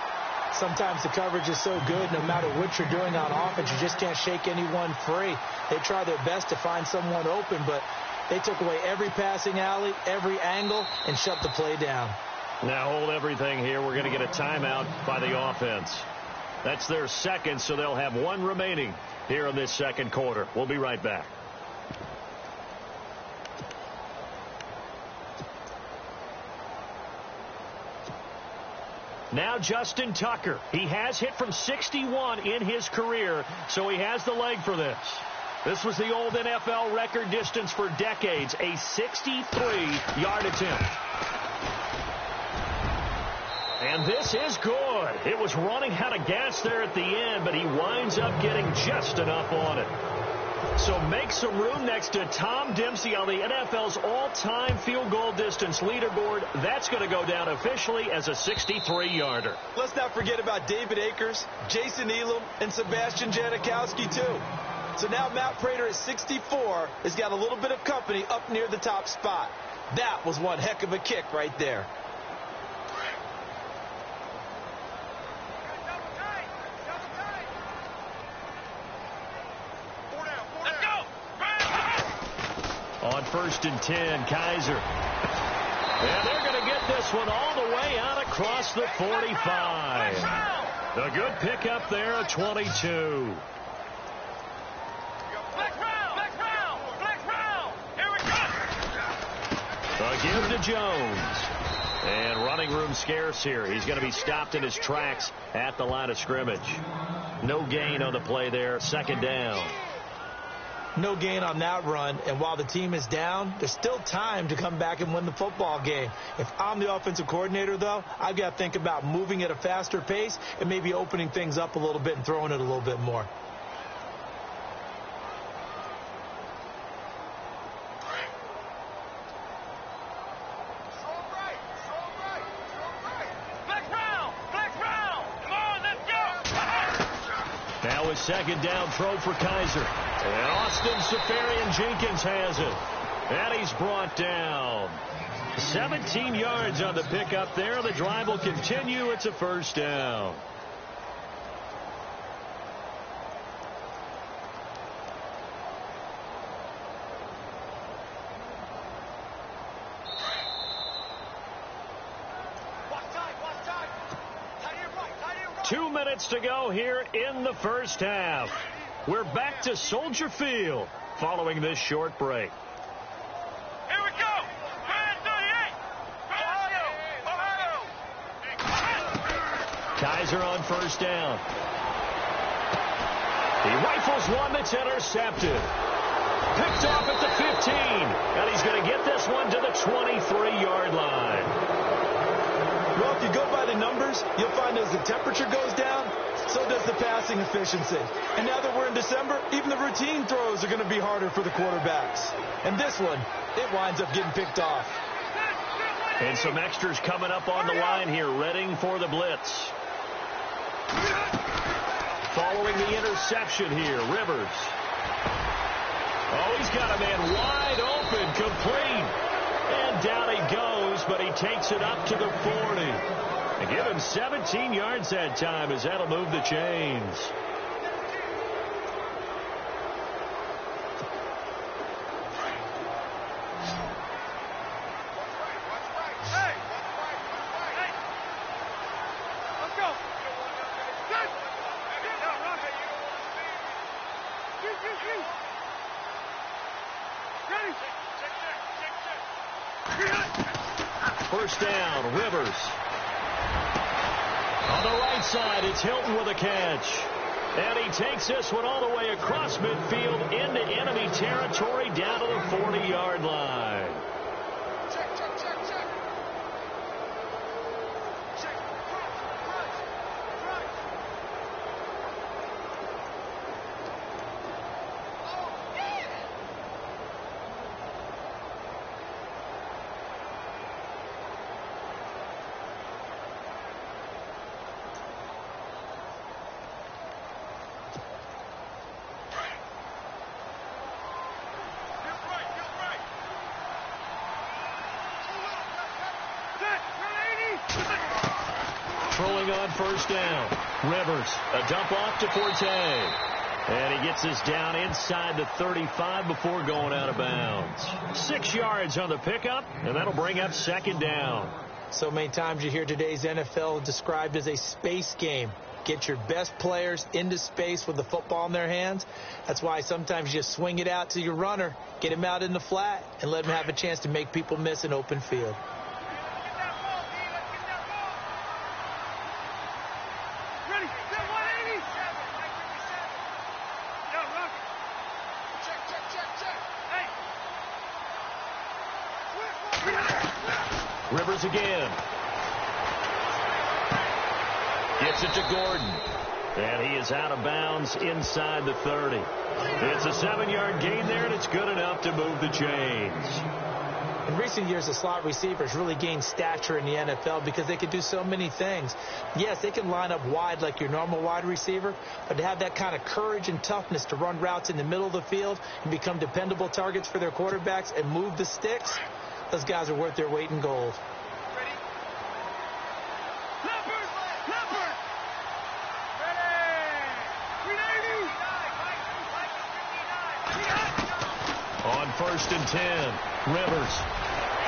Sometimes the coverage is so good, no matter what you're doing on offense, you just can't shake anyone free. They try their best to find someone open, but they took away every passing alley, every angle, and shut the play down. Now hold everything here. We're going to get a timeout by the offense. That's their second, so they'll have one remaining here in this second quarter. We'll be right back. Now Justin Tucker. He has hit from 61 in his career, so he has the leg for this. This was the old NFL record distance for decades, a 63-yard attempt. And this is good. It was running out of gas there at the end, but he winds up getting just enough on it. So make some room next to Tom Dempsey on the NFL's all-time field goal distance leaderboard. That's going to go down officially as a 63-yarder. Let's not forget about David Akers, Jason Elam, and Sebastian Janikowski, too. So now Matt Prater at 64 has got a little bit of company up near the top spot. That was one heck of a kick right there. On 1st and 10, Kaiser. And they're going to get this one all the way out across the 45. A good pickup there at 22. A give to Jones. And running room scarce here. He's going to be stopped in his tracks at the line of scrimmage. No gain on the play there. 2nd down. No gain on that run, and while the team is down, there's still time to come back and win the football game. If I'm the offensive coordinator, though, I've got to think about moving at a faster pace and maybe opening things up a little bit and throwing it a little bit more. Now a 2nd down throw for Kaiser. And Austin Safarian-Jenkins has it. And he's brought down. 17 yards on the pickup there. The drive will continue. It's a 1st down. Two minutes to go here in the first half. We're back to Soldier Field following this short break. Here we go. 38. Ohio. Kaiser on 1st down. He rifles one that's intercepted. Picked off at the 15. And he's going to get this one to the 23-yard line. Well, if you go by the numbers, you'll find as the temperature goes down, so does the passing efficiency. And now that we're in December, even the routine throws are going to be harder for the quarterbacks. And this one, it winds up getting picked off. And some extras coming up on the line here, readying for the blitz. Following the interception here, Rivers. Oh, he's got a man wide open, complete. And down he goes, but he takes it up to the 40. And give him 17 yards that time, as that'll move the chains. First down, Rivers. On the right side, it's Hilton with a catch. And he takes this one all the way across midfield into enemy territory down to the 40-yard line. Check, check, check, check. Check. Front. Oh, yeah. Trolling on first down. Rivers, a dump off to Forte. And he gets us down inside the 35 before going out of bounds. 6 yards on the pickup, and that'll bring up second down. So many times you hear today's NFL described as a space game. Get your best players into space with the football in their hands. That's why sometimes you just swing it out to your runner, get him out in the flat, and let him have a chance to make people miss an open field. Rivers again. Gets it to Gordon. And he is out of bounds inside the 30. It's a 7-yard gain there, and it's good enough to move the chains. In recent years, the slot receivers really gained stature in the NFL because they can do so many things. Yes, they can line up wide like your normal wide receiver, but to have that kind of courage and toughness to run routes in the middle of the field and become dependable targets for their quarterbacks and move the sticks, those guys are worth their weight in gold. On 1st and 10, Rivers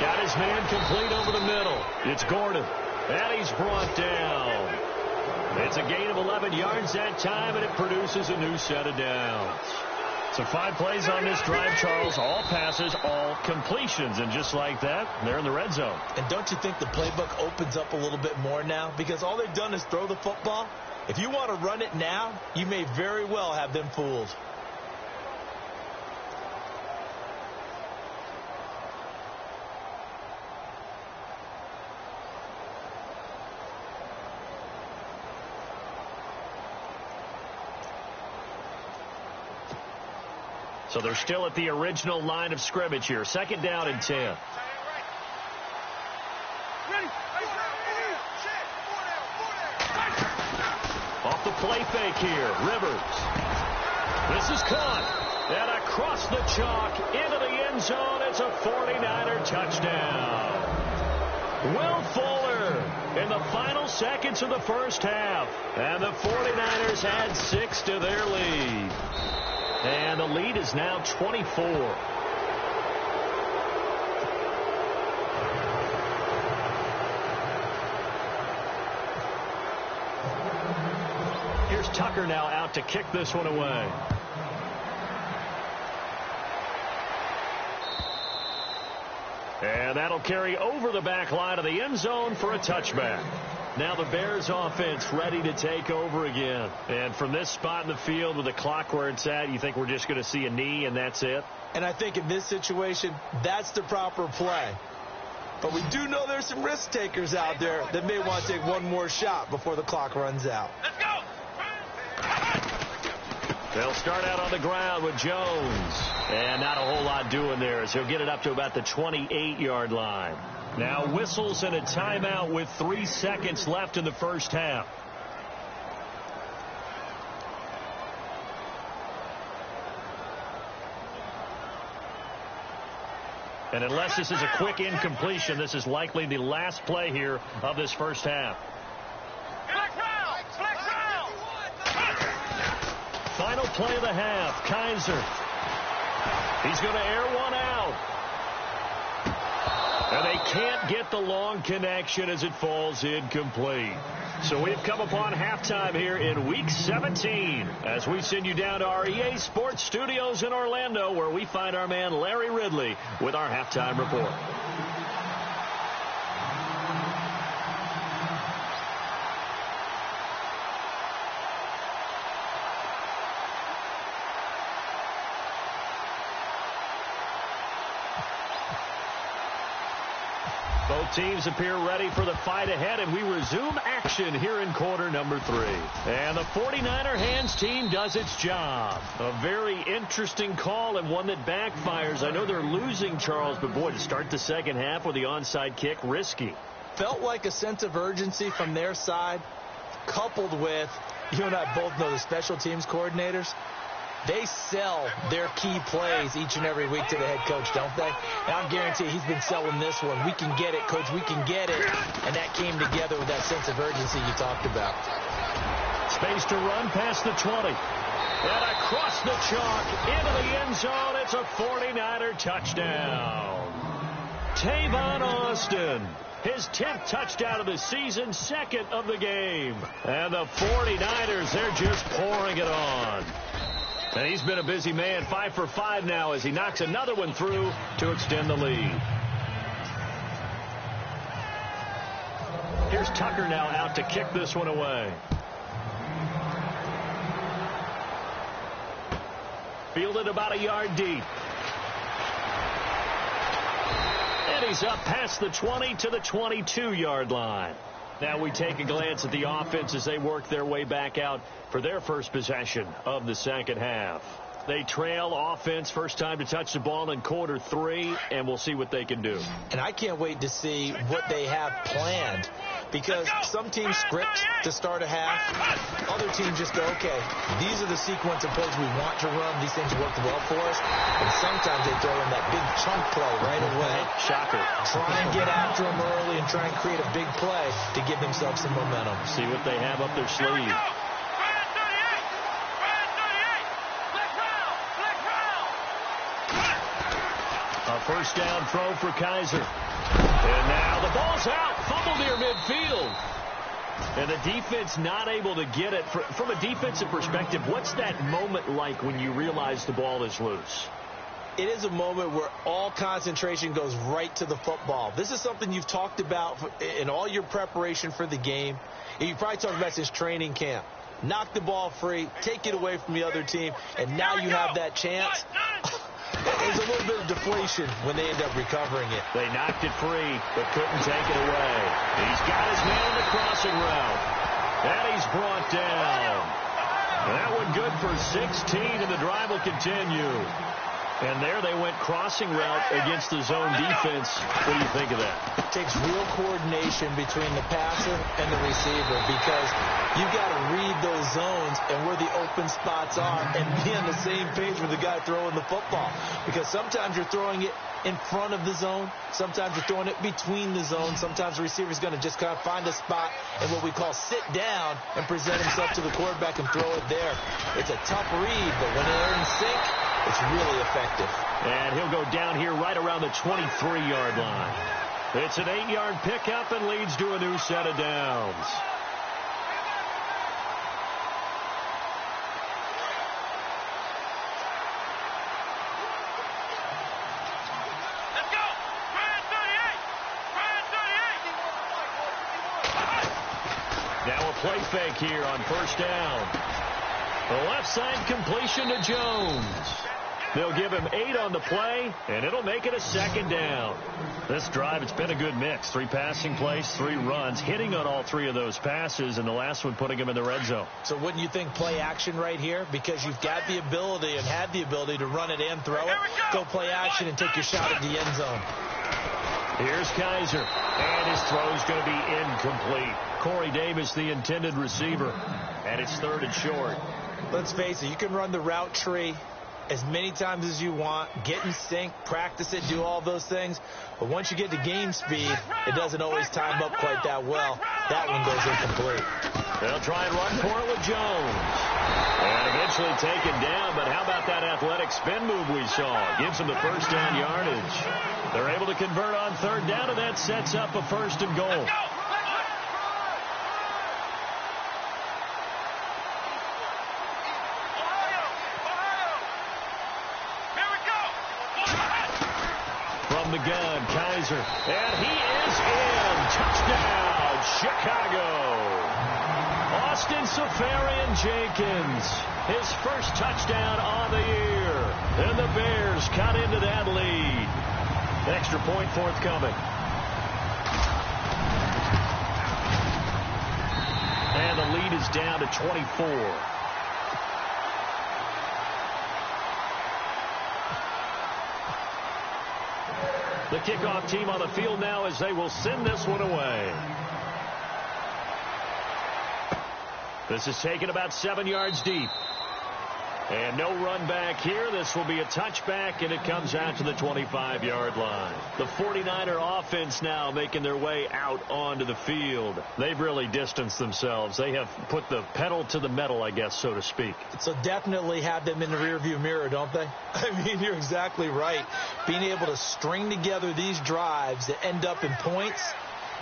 got his man complete over the middle. It's Gordon, and he's brought down. It's a gain of 11 yards that time, and it produces a new set of downs. So 5 plays on this drive, Charles. All passes, all completions. And just like that, they're in the red zone. And don't you think the playbook opens up a little bit more now? Because all they've done is throw the football. If you want to run it now, you may very well have them fooled. So they're still at the original line of scrimmage here. 2nd down and 10. Off the play fake here, Rivers. This is caught. And across the chalk into the end zone. It's a 49er touchdown. Will Fuller in the final seconds of the first half. And the 49ers add 6 to their lead. And the lead is now 24. Here's Tucker now out to kick this one away. And that'll carry over the back line of the end zone for a touchback. Now the Bears offense ready to take over again. And from this spot in the field with the clock where it's at, you think we're just going to see a knee and that's it? And I think in this situation, that's the proper play. But we do know there's some risk takers out there that may want to take one more shot before the clock runs out. Let's go. They'll start out on the ground with Jones. And not a whole lot doing there as he'll get it up to about the 28-yard line. Now whistles and a timeout with 3 seconds left in the first half. And unless this is a quick incompletion, this is likely the last play here of this first half. Final play of the half, Kaiser. He's going to air one out. And they can't get the long connection as it falls incomplete. So we've come upon halftime here in Week 17 as we send you down to our EA Sports Studios in Orlando where we find our man Larry Ridley with our halftime report. Both teams appear ready for the fight ahead, and we resume action here in quarter number 3. And the 49er hands team does its job. A very interesting call and one that backfires. I know they're losing, Charles, but boy, to start the second half with the onside kick, risky. Felt like a sense of urgency from their side, coupled with, you and I both know the special teams coordinators, they sell their key plays each and every week to the head coach, don't they? And I guarantee he's been selling this one. We can get it, coach, we can get it. And that came together with that sense of urgency you talked about. Space to run past the 20. And across the chalk into the end zone. It's a 49er touchdown. Tavon Austin. His 10th touchdown of the season, 2nd of the game. And the 49ers, they're just pouring it on. And he's been a busy man, 5 for 5 now as he knocks another one through to extend the lead. Here's Tucker now out to kick this one away. Fielded about a yard deep. And he's up past the 20 to the 22-yard line. Now we take a glance at the offense as they work their way back out for their first possession of the second half. They trail offense, first time to touch the ball in quarter 3, and we'll see what they can do. And I can't wait to see what they have planned, because some teams script to start a half. Other teams just go, okay, these are the sequence of plays we want to run. These things worked well for us. And sometimes they throw in that big chunk play right away. Shocker. Try and get after them early and try and create a big play to give themselves some momentum. See what they have up their sleeve. A first down throw for Kaiser. And now the ball's out. Fumble near midfield. And the defense not able to get it. From a defensive perspective, what's that moment like when you realize the ball is loose? It is a moment where all concentration goes right to the football. This is something you've talked about in all your preparation for the game. And you've probably talked about since training camp. Knock the ball free, take it away from the other team, and now you have that chance. There's a little bit of deflation when they end up recovering it. They knocked it free, but couldn't take it away. He's got his man on the crossing route. And he's brought down. That one good for 16, and the drive will continue. And there they went crossing route against the zone defense. What do you think of that? It takes real coordination between the passer and the receiver, because you've got to read those zones and where the open spots are and be on the same page with the guy throwing the football. Because sometimes you're throwing it in front of the zone. Sometimes you're throwing it between the zones. Sometimes the receiver's going to just kind of find a spot and what we call sit down and present himself to the quarterback and throw it there. It's a tough read, but when they're in sync, it's really effective. And he'll go down here right around the 23-yard line. It's an 8-yard pickup and leads to a new set of downs. Let's go! Ryan 38! Ryan 38! Now a play fake here on first down. The left side completion to Jones. They'll give him 8 on the play, and it'll make it a second down. This drive, it's been a good mix. 3 passing plays, 3 runs, hitting on all 3 of those passes, and the last one putting him in the red zone. So wouldn't you think play action right here? Because you've got the ability and had the ability to run it and throw it. Go play action and take your shot at the end zone. Here's Kaiser, and his throw's going to be incomplete. Corey Davis, the intended receiver, and it's 3rd and short. Let's face it, you can run the route tree as many times as you want, get in sync, practice it, do all those things. But once you get to game speed, it doesn't always time up quite that well. That one goes incomplete. They'll try and run for it with Jones. And eventually taken down, but how about that athletic spin move we saw? Gives them the first down yardage. They're able to convert on 3rd down, and that sets up a 1st and goal. The gun, Kaiser, and he is in. Touchdown, Chicago. Austin Seferian-Jenkins, his first touchdown on the year. And the Bears cut into that lead. Extra point forthcoming. And the lead is down to 24. The kickoff team on the field now as they will send this one away. This is taken about 7 yards deep. And no run back here. This will be a touchback, and it comes out to the 25-yard line. The 49er offense now making their way out onto the field. They've really distanced themselves. They have put the pedal to the metal, I guess, so to speak. So definitely have them in the rearview mirror, don't they? I mean, you're exactly right. Being able to string together these drives that end up in points,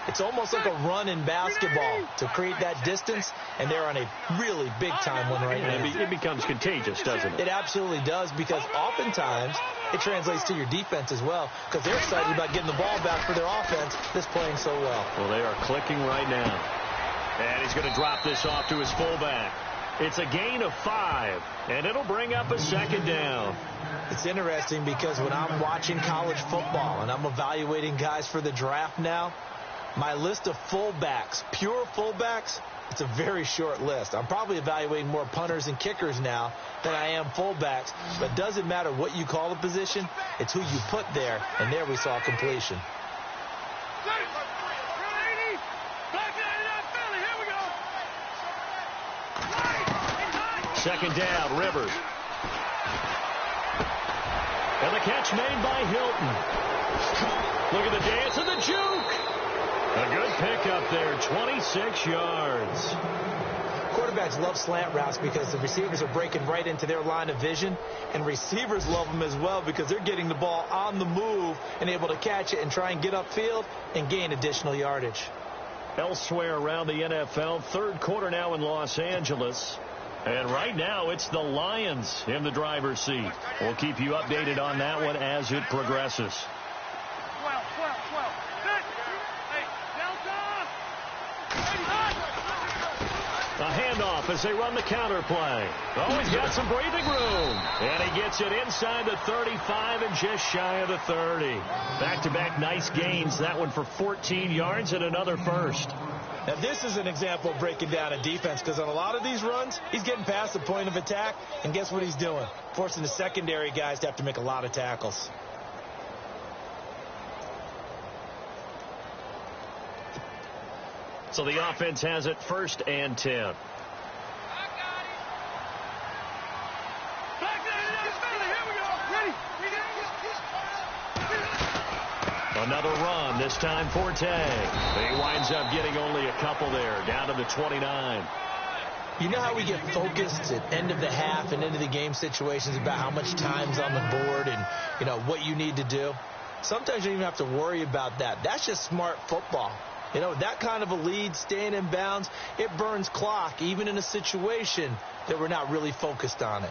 it's almost like a run in basketball to create that distance, and they're on a really big-time one right now. It becomes contagious, doesn't it? It absolutely does, because oftentimes it translates to your defense as well, because they're excited about getting the ball back for their offense that's playing so well. Well, they are clicking right now. And he's going to drop this off to his fullback. It's a gain of 5, and it'll bring up a second down. It's interesting because when I'm watching college football and I'm evaluating guys for the draft now, my list of fullbacks, pure fullbacks, it's a very short list. I'm probably evaluating more punters and kickers now than I am fullbacks. But it doesn't matter what you call the position. It's who you put there. And there we saw completion. Second down, Rivers. And the catch made by Hilton. Look at the dance and the juke. A good pickup there, 26 yards. Quarterbacks love slant routes because the receivers are breaking right into their line of vision, and receivers love them as well because they're getting the ball on the move and able to catch it and try and get upfield and gain additional yardage. Elsewhere around the NFL, third quarter now in Los Angeles. And right now, it's the Lions in the driver's seat. We'll keep you updated on that one as it progresses. 12. A handoff as they run the counter play. Oh, he's got some breathing room. And he gets it inside the 35 and just shy of the 30. Back-to-back nice gains. That one for 14 yards and another first. Now, this is an example of breaking down a defense because on a lot of these runs, he's getting past the point of attack, and guess what he's doing? Forcing the secondary guys to have to make a lot of tackles. So the offense has it 1st and 10. Another run, this time Forte. He winds up getting only a couple there, down to the 29. You know how we get focused at end of the half and into the game situations about how much time's on the board and, you know, what you need to do? Sometimes you don't even have to worry about that. That's just smart football. You know, that kind of a lead, staying in bounds, it burns clock, even in a situation that we're not really focused on it.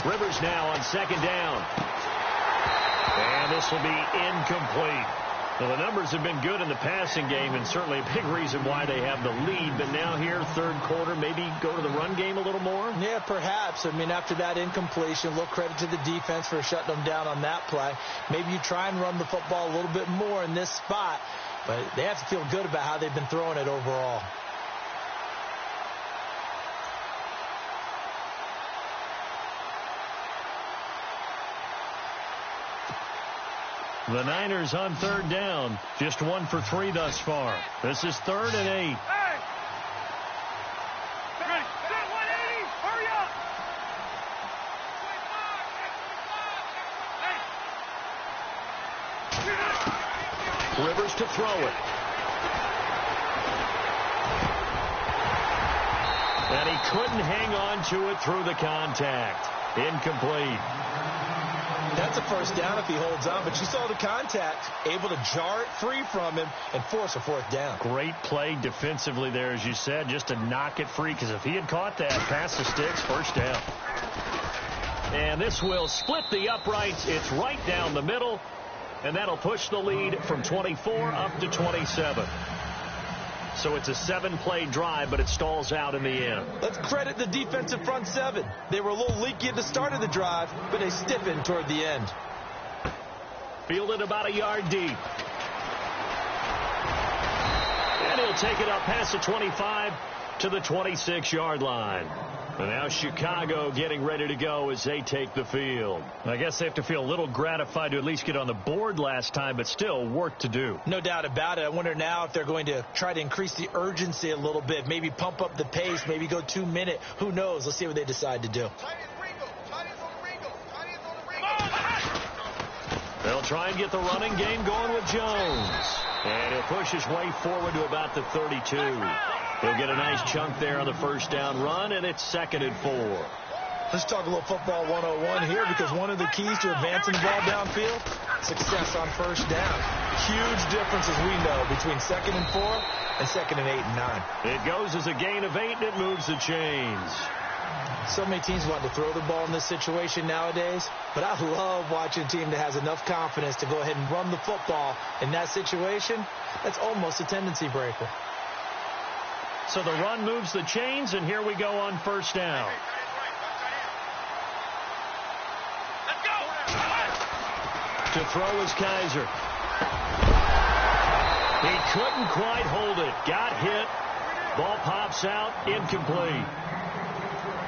Rivers now on 2nd down. And this will be incomplete. Well, the numbers have been good in the passing game, and certainly a big reason why they have the lead. But now here, third quarter, maybe go to the run game a little more? Yeah, perhaps. I mean, after that incompletion, a little credit to the defense for shutting them down on that play. Maybe you try and run the football a little bit more in this spot. But they have to feel good about how they've been throwing it overall. The Niners on 3rd down. Just 1 for 3 thus far. This is 3rd and 8. Hey! Ready. Set 180. Hurry up. Hey. Rivers to throw it. And he couldn't hang on to it through the contact. Incomplete. That's a 1st down if he holds on, but you saw the contact, able to jar it free from him and force a 4th down. Great play defensively there, as you said, just to knock it free, because if he had caught that, past the sticks, 1st down. And this will split the uprights. It's right down the middle. And that'll push the lead from 24 up to 27. So it's a 7-play drive, but it stalls out in the end. Let's credit the defensive front seven. They were a little leaky at the start of the drive, but they stiffened toward the end. Fielded about a yard deep. And he'll take it up past the 25 to the 26-yard line. And now Chicago getting ready to go as they take the field. I guess they have to feel a little gratified to at least get on the board last time, but still work to do. No doubt about it. I wonder now if they're going to try to increase the urgency a little bit, maybe pump up the pace, maybe go 2 minute. Who knows? Let's see what they decide to do. They'll try and get the running game going with Jones. And he'll push his way forward to about the 32. He'll get a nice chunk there on the first down run, and it's 2nd and 4. Let's talk a little football 101 here, because one of the keys to advancing the ball downfield, success on first down. Huge difference, as we know, between 2nd and 4 and 2nd and 8 and 9. It goes as a gain of 8, and it moves the chains. So many teams want to throw the ball in this situation nowadays, but I love watching a team that has enough confidence to go ahead and run the football in that situation. That's almost a tendency breaker. So the run moves the chains, and here we go on first down. Let's go. To throw is Kaiser. He couldn't quite hold it. Got hit. Ball pops out. Incomplete.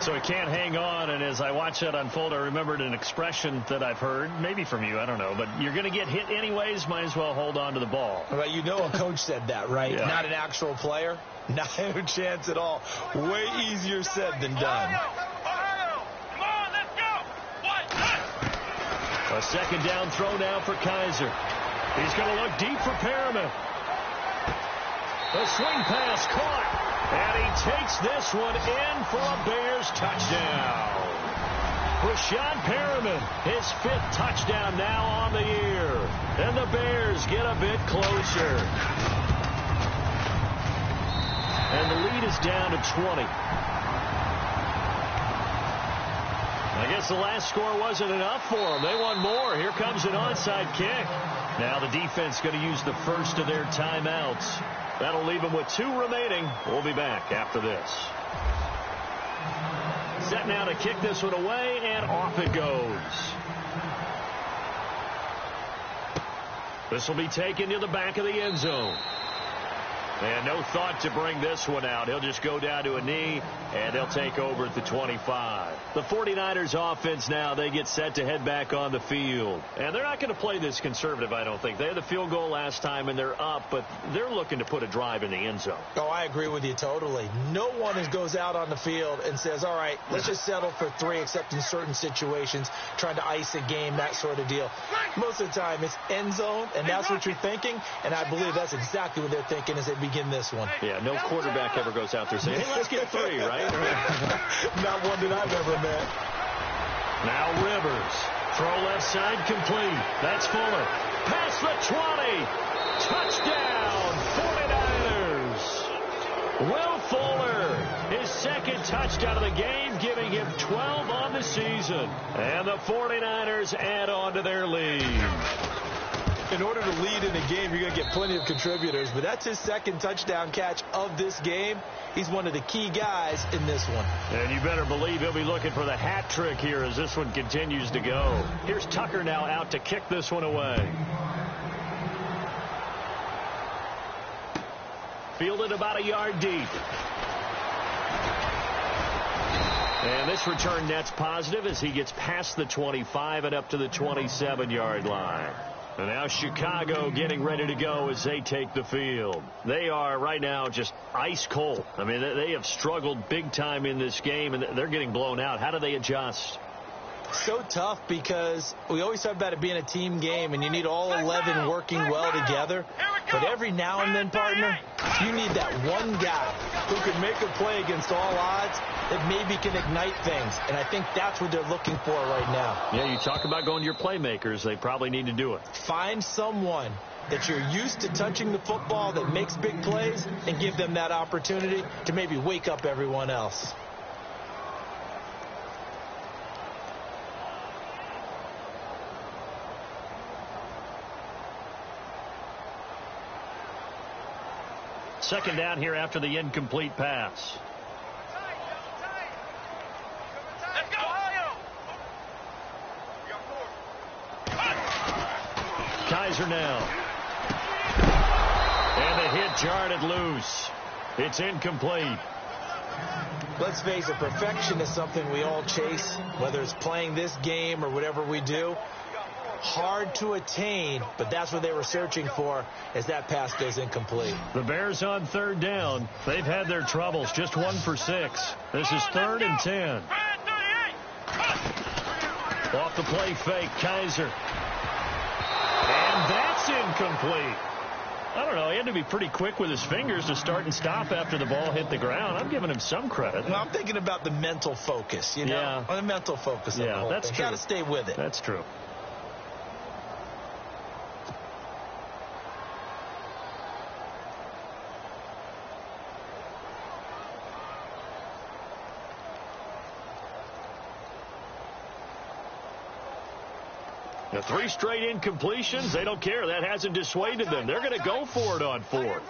So he can't hang on, and as I watched that unfold, I remembered an expression that I've heard, maybe from you, I don't know, but you're going to get hit anyways, might as well hold on to the ball. Well, you know a coach said that, right? Yeah. Not an actual player. Not a chance at all. Way easier said than done. Come on, let's go. A second down throw now for Kaiser. He's going to look deep for Perriman. The swing pass caught. And he takes this one in for a Bears touchdown. Rashad Perriman, his 5th touchdown now on the year. And the Bears get a bit closer. And the lead is down to 20. I guess the last score wasn't enough for them. They want more. Here comes an onside kick. Now the defense going to use the first of their timeouts. That'll leave them with 2 remaining. We'll be back after this. Set now to kick this one away, and off it goes. This will be taken to the back of the end zone. And no thought to bring this one out. He'll just go down to a knee, and they'll take over at the 25. The 49ers offense now, they get set to head back on the field. And they're not going to play this conservative, I don't think. They had the field goal last time, and they're up, but they're looking to put a drive in the end zone. Oh, I agree with you totally. No one goes out on the field and says, all right, let's just settle for 3, except in certain situations, trying to ice a game, that sort of deal. Most of the time, it's end zone, and that's what you're thinking, and I believe that's exactly what they're thinking as they begin this one. Yeah, no quarterback ever goes out there saying, hey, let's get 3, right? Not one that I've ever met. Now Rivers. Throw left side complete. That's Fuller. Past the 20. Touchdown, 49ers. Will Fuller, his 2nd touchdown of the game, giving him 12 on the season. And the 49ers add on to their lead. In order to lead in a game, you're going to get plenty of contributors, but that's his 2nd touchdown catch of this game. He's one of the key guys in this one. And you better believe he'll be looking for the hat trick here as this one continues to go. Here's Tucker now out to kick this one away. Fielded about a yard deep. And this return net's positive as he gets past the 25 and up to the 27-yard line. And now Chicago getting ready to go as they take the field. They are right now just ice cold. I mean, they have struggled big time in this game, and they're getting blown out. How do they adjust? So tough, because we always talk about it being a team game, and you need all 11 working well together. But every now and then, partner, you need that one guy who can make a play against all odds that maybe can ignite things. And I think that's what they're looking for right now. Yeah, you talk about going to your playmakers. They probably need to do it. Find someone that you're used to touching the football that makes big plays and give them that opportunity to maybe wake up everyone else. Second down here after the incomplete pass. Let's go, Kaiser now. And the hit jarred loose. It's incomplete. Let's face it, perfection is something we all chase, whether it's playing this game or whatever we do. Hard to attain, but that's what they were searching for as that pass goes incomplete. The Bears on third down. They've had their troubles, just 1 for 6. This is 3rd and 10. Off the play fake, Kaiser. And that's incomplete. I don't know. He had to be pretty quick with his fingers to start and stop after the ball hit the ground. I'm giving him some credit. Well, I'm thinking about the mental focus, you know? Yeah. The mental focus of the whole that's thing. true. Got to stay with it. That's true. The 3 straight incompletions, they don't care. That hasn't dissuaded them. They're going to go for it on 4th.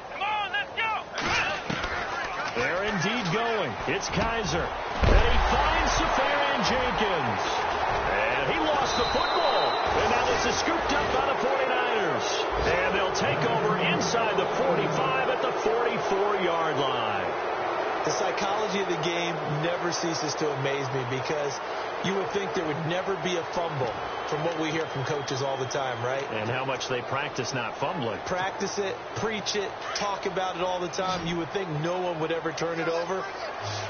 Come on, let's go. They're indeed going. It's Kaiser. And he finds Safarian Jenkins. And he lost the football. And now this is scooped up by the 49ers. And they'll take over inside the 45 at the 44-yard line. The psychology of the game never ceases to amaze me because you would think there would never be a fumble from what we hear from coaches all the time, right? And how much they practice not fumbling. Practice it, preach it, talk about it all the time. You would think no one would ever turn it over.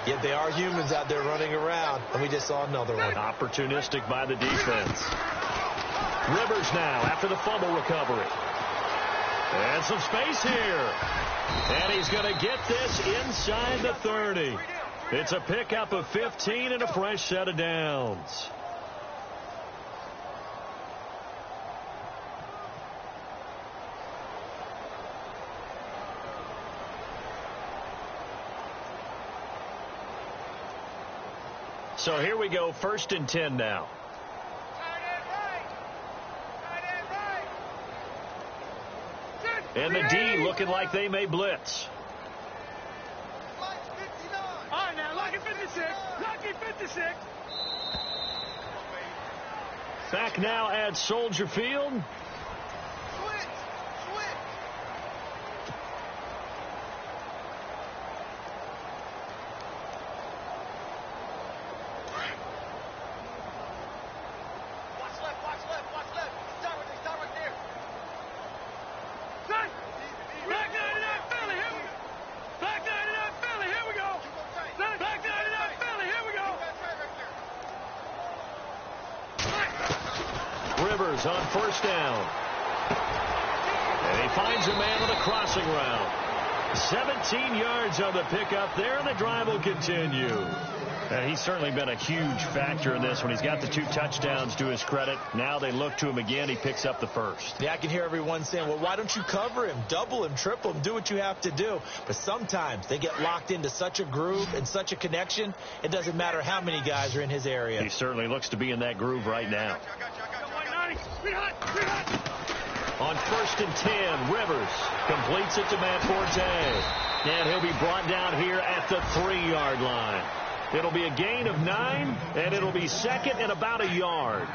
Yet they are humans out there running around, and we just saw another one. Opportunistic by the defense. Rivers now after the fumble recovery. And some space here. And he's going to get this inside the 30. It's a pickup of 15 and a fresh set of downs. So here we go, 1st and 10 now. And the D looking like they may blitz. All right, now, lucky 56. Lucky 56. Back now at Soldier Field. Rivers on 1st down. And he finds a man on a crossing route. 17 yards on the pickup there, and the drive will continue. And he's certainly been a huge factor in this when he's got the 2 touchdowns to his credit. Now they look to him again. He picks up the 1st. Yeah, I can hear everyone saying, well, why don't you cover him, double him, triple him, do what you have to do. But sometimes they get locked into such a groove and such a connection, it doesn't matter how many guys are in his area. He certainly looks to be in that groove right now. On 1st and 10, Rivers completes it to Matt Forte. And he'll be brought down here at the 3-yard line. It'll be a gain of 9, and it'll be 2nd and about a yard.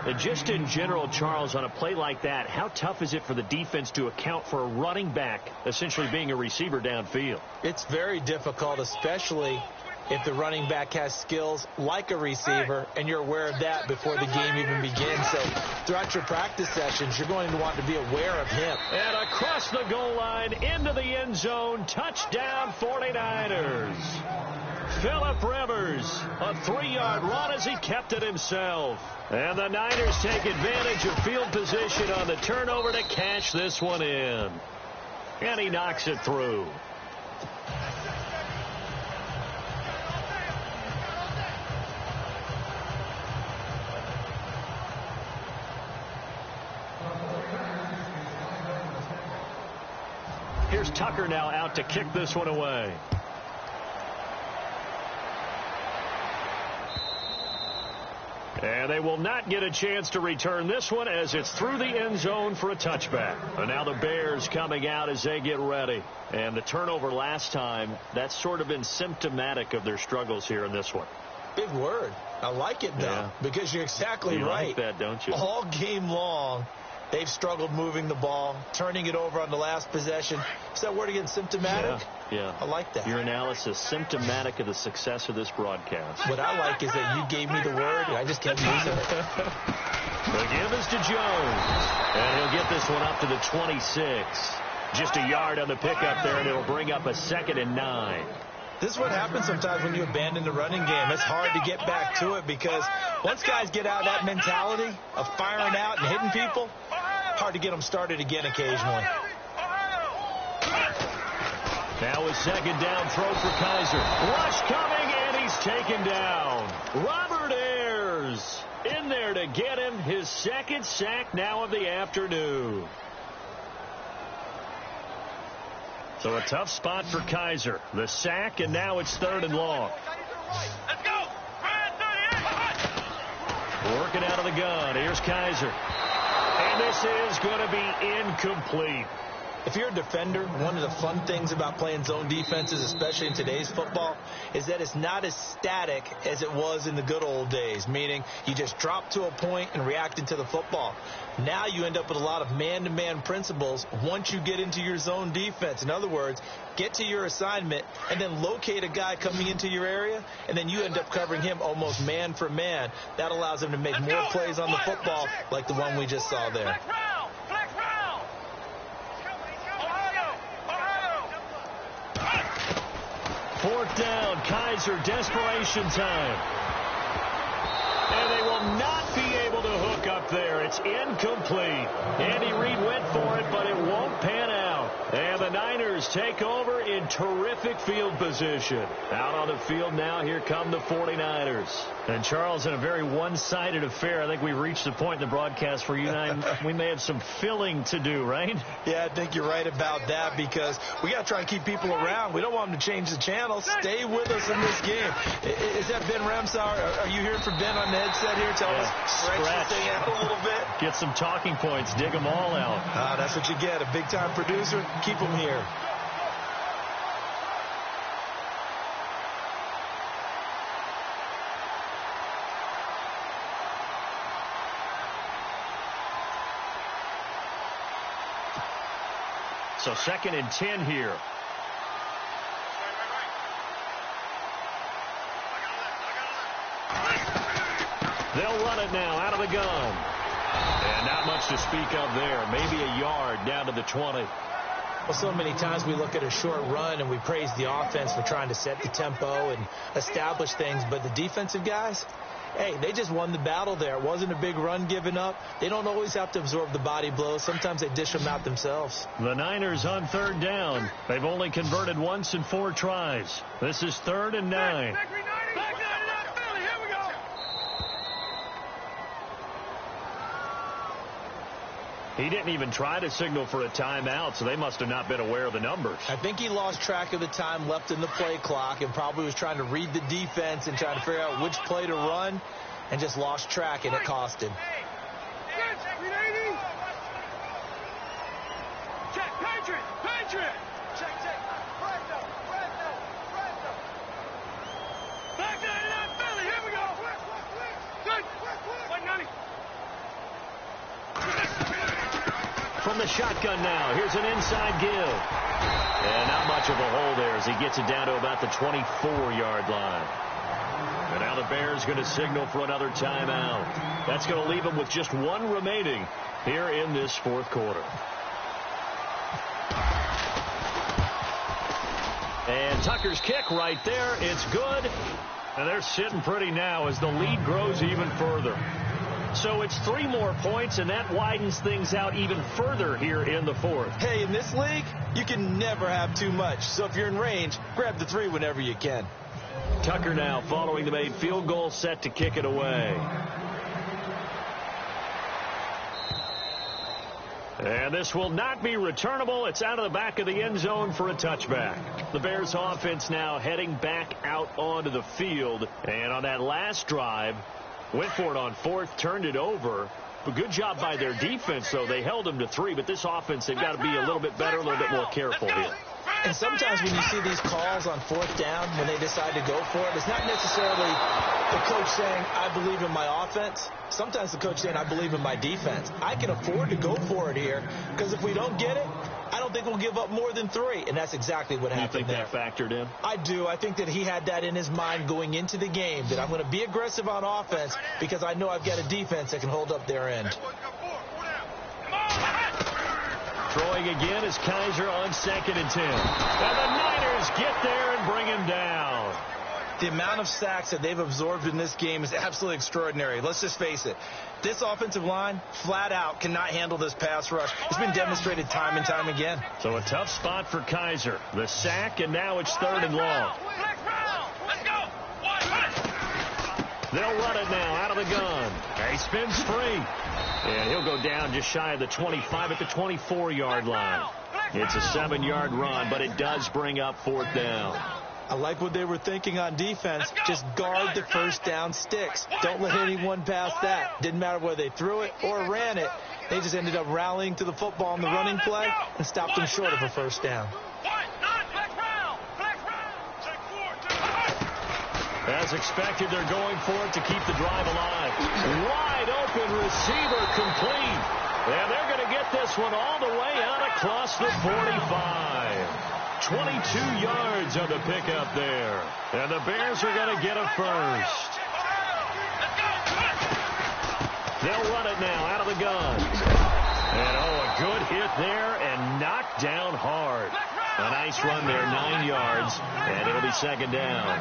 And just in general, Charles, on a play like that, how tough is it for the defense to account for a running back essentially being a receiver downfield? It's very difficult, especially if the running back has skills like a receiver, and you're aware of that before the game even begins. So throughout your practice sessions, you're going to want to be aware of him. And across the goal line, into the end zone, touchdown 49ers. Phillip Rivers, a 3-yard run as he kept it himself. And the Niners take advantage of field position on the turnover to cash this one in. And he knocks it through. Here's Tucker now out to kick this one away. And they will not get a chance to return this one as it's through the end zone for a touchback. And now the Bears coming out as they get ready. And the turnover last time, that's sort of been symptomatic of their struggles here in this one. Big word. I like it, though, because you're exactly right. You like that, don't you? All game long, they've struggled moving the ball, turning it over on the last possession. Is that word again, symptomatic? Yeah. I like that. Your analysis, symptomatic of the success of this broadcast. What I like is that you gave me the word, and I just kept using it. The give is to Jones, and he'll get this one up to the 26. Just a yard on the pickup there, and it'll bring up a 2nd and 9. This is what happens sometimes when you abandon the running game. It's hard to get back to it because once guys get out of that mentality of firing out and hitting people, hard to get them started again occasionally. Now a 2nd down throw for Kaiser. Rush coming, and he's taken down. Robert Ayers in there to get him his 2nd sack now of the afternoon. So a tough spot for Kaiser. The sack, and now it's 3rd and long. Let's go. Working out of the gun. Here's Kaiser. And this is going to be incomplete. If you're a defender, one of the fun things about playing zone defenses, especially in today's football, is that it's not as static as it was in the good old days, meaning you just drop to a point and reacted to the football. Now you end up with a lot of man-to-man principles once you get into your zone defense. In other words, get to your assignment and then locate a guy coming into your area, and then you end up covering him almost man for man. That allows him to make more plays on the football like the one we just saw there. Fourth down, Kaiser, desperation time. And they will not be able to hook up there. It's incomplete. Andy Reid went for it, but it won't pan out. And the Niners take over in terrific field position. Out on the field now, here come the 49ers. And Charles, in a very one-sided affair, I think we've reached the point in the broadcast where you and I, we may have some filling to do, right? Yeah, I think you're right about that because we got to try and keep people around. We don't want them to change the channel. Stay with us in this game. Is that Ben Ramsauer? Are you hearing from Ben on the headset here? Tell us, stretch this thing out a little bit. Get some talking points. Dig them all out. That's what you get. A big-time producer. Keep them here. So 2nd and 10 here. They'll run it now out of the gun. And not much to speak of there. Maybe a yard down to the 20. Well, so many times we look at a short run and we praise the offense for trying to set the tempo and establish things. But the defensive guys, hey, they just won the battle there. It wasn't a big run given up. They don't always have to absorb the body blows. Sometimes they dish them out themselves. The Niners on 3rd down. They've only converted once in 4 tries. This is 3rd and 9. He didn't even try to signal for a timeout, so they must have not been aware of the numbers. I think he lost track of the time left in the play clock and probably was trying to read the defense and trying to figure out which play to run and just lost track, and it cost him. Check, Patriot! Patriot! Check. Back 99, Philly, here we go! Good! 190. From the shotgun now, here's an inside give. And not much of a hole there as he gets it down to about the 24-yard line. And now the Bears going to signal for another timeout. That's going to leave them with just 1 remaining here in this 4th quarter. And Tucker's kick right there. It's good. And they're sitting pretty now as the lead grows even further. So it's 3 more points, and that widens things out even further here in the 4th. Hey, in this league, you can never have too much. So if you're in range, grab the 3 whenever you can. Tucker now following the made field goal, set to kick it away. And this will not be returnable. It's out of the back of the end zone for a touchback. The Bears offense now heading back out onto the field. And on that last drive, Went for it on fourth, turned it over. But good job by their defense, though. They held them to 3, but this offense, they've got to be a little bit better, a little bit more careful here. And sometimes when you see these calls on fourth down, when they decide to go for it, it's not necessarily the coach saying, I believe in my offense. Sometimes the coach saying, I believe in my defense. I can afford to go for it here, because if we don't get it, I don't think we'll give up more than 3. And that's exactly what happened there. You think that factored in? I do. I think that he had that in his mind going into the game, that I'm going to be aggressive on offense because I know I've got a defense that can hold up their end. Throwing again is Kaiser on 2nd and 10. And the Niners get there and bring him down. The amount of sacks that they've absorbed in this game is absolutely extraordinary. Let's just face it. This offensive line, flat out, cannot handle this pass rush. It's been demonstrated time and time again. So a tough spot for Kaiser. The sack, and now it's 3rd and long. They'll run it now out of the gun. He spins free. And he'll go down just shy of the 25 at the 24-yard line. It's a 7-yard run, but it does bring up 4th down. I like what they were thinking on defense. Just guard the first down sticks. Don't let anyone pass that. Didn't matter whether they threw it or ran it. They just ended up rallying to the football on the running play and stopped them short of a first down. As expected, they're going for it to keep the drive alive. Wide open receiver complete. And they're going to get this one all the way out across the 45. 22 yards on the pickup there. And the Bears are going to get a first. They'll run it now out of the gun. And, a good hit there and knocked down hard. A nice run there, 9 yards, and it'll be 2nd down.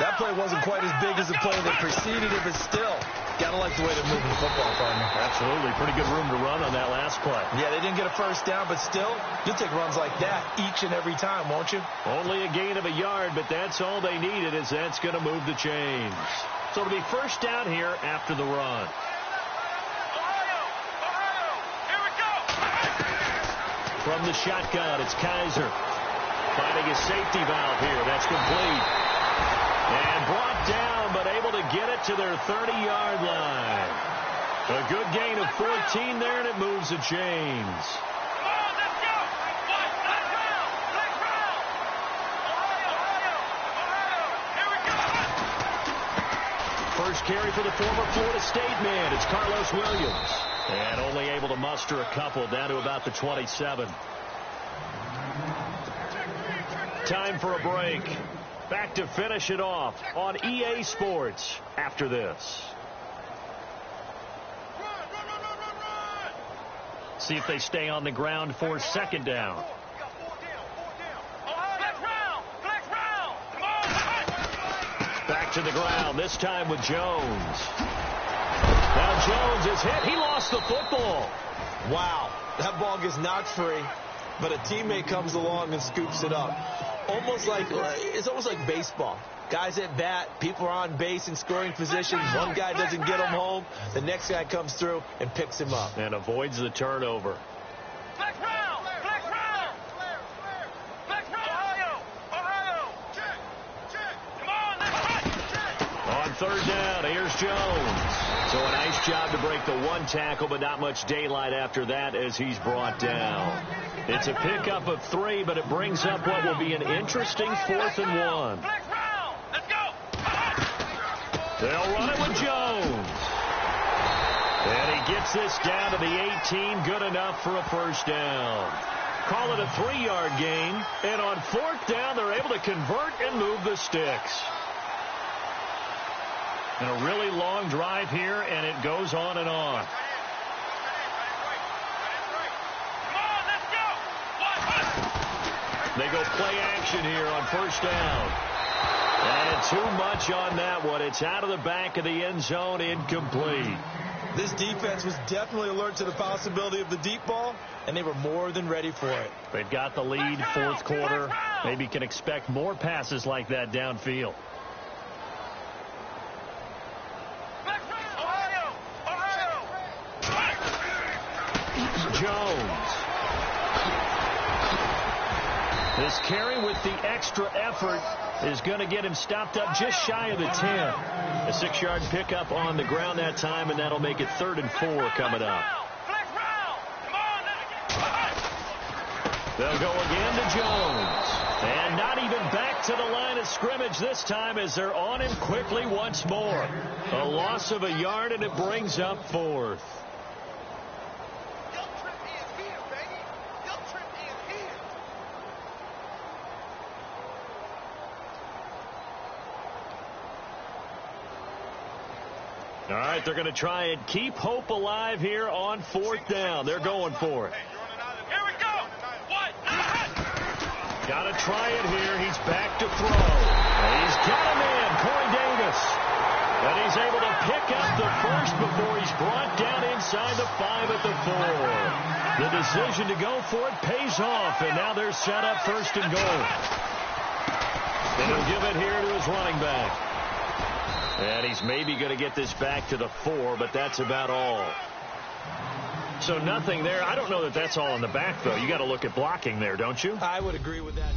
That play wasn't quite as big as the play that preceded it, but still, got to like the way they're moving the football, partner. Absolutely. Pretty good room to run on that last play. Yeah, they didn't get a first down, but still, you'll take runs like that each and every time, won't you? Only a gain of a yard, but that's all they needed, as that's going to move the chains. So it'll be first down here after the run. Here we go. From the shotgun, it's Kaiser. Finding his safety valve here. That's complete. And brought down, but able to get it to their 30-yard line. A good gain of 14 there, and it moves the chains. Come on, let's go. Let's round. Here we go. First carry for the former Florida State man. It's Carlos Williams. And only able to muster a couple, down to about the 27. Time for a break. Back to finish it off on EA Sports after this. Run. See if they stay on the ground for 2nd down. We got 4 down. Flex round. Come on. Back to the ground, this time with Jones. Now Jones is hit. He lost the football. Wow, that ball gets knocked free, but a teammate comes along and scoops it up. It's almost like baseball. Guys at bat, people are on base in scoring position. One guy doesn't get him home. The next guy comes through and picks him up. And avoids the turnover. Flex round. Ohio. Check. Come on, let's On 3rd down, here's Jones. So a nice job to break the 1 tackle, but not much daylight after that as he's brought down. It's a pickup of 3, but it brings up what will be an interesting 4th and 1. Flex round. Let's go. They'll run it with Jones. And he gets this down to the 18, good enough for a first down. Call it a 3-yard gain, and on 4th down, they're able to convert and move the sticks. And a really long drive here, and it goes on and on. They go play action here on 1st down. And too much on that one. It's out of the back of the end zone, incomplete. This defense was definitely alert to the possibility of the deep ball, and they were more than ready for it. They've got the lead, 4th quarter. Maybe can expect more passes like that downfield. Jones. This His carry with the extra effort is going to get him stopped up just shy of the 10. A 6-yard pickup on the ground that time, and that'll make it 3rd and 4 coming up. They'll go again to Jones. And not even back to the line of scrimmage this time as they're on him quickly once more. A loss of a yard, and it brings up 4th. All right, they're going to try and keep hope alive here on 4th down. They're going for it. Here we go. Got to try it here. He's back to throw. And he's got a man, Corey Davis. And he's able to pick up the first before he's brought down inside the 5 at the 4. The decision to go for it pays off, and now they're set up 1st and goal. And he'll give it here to his running back. And he's maybe going to get this back to the 4, but that's about all. So nothing there. I don't know that that's all in the back, though. You got to look at blocking there, don't you? I would agree with that.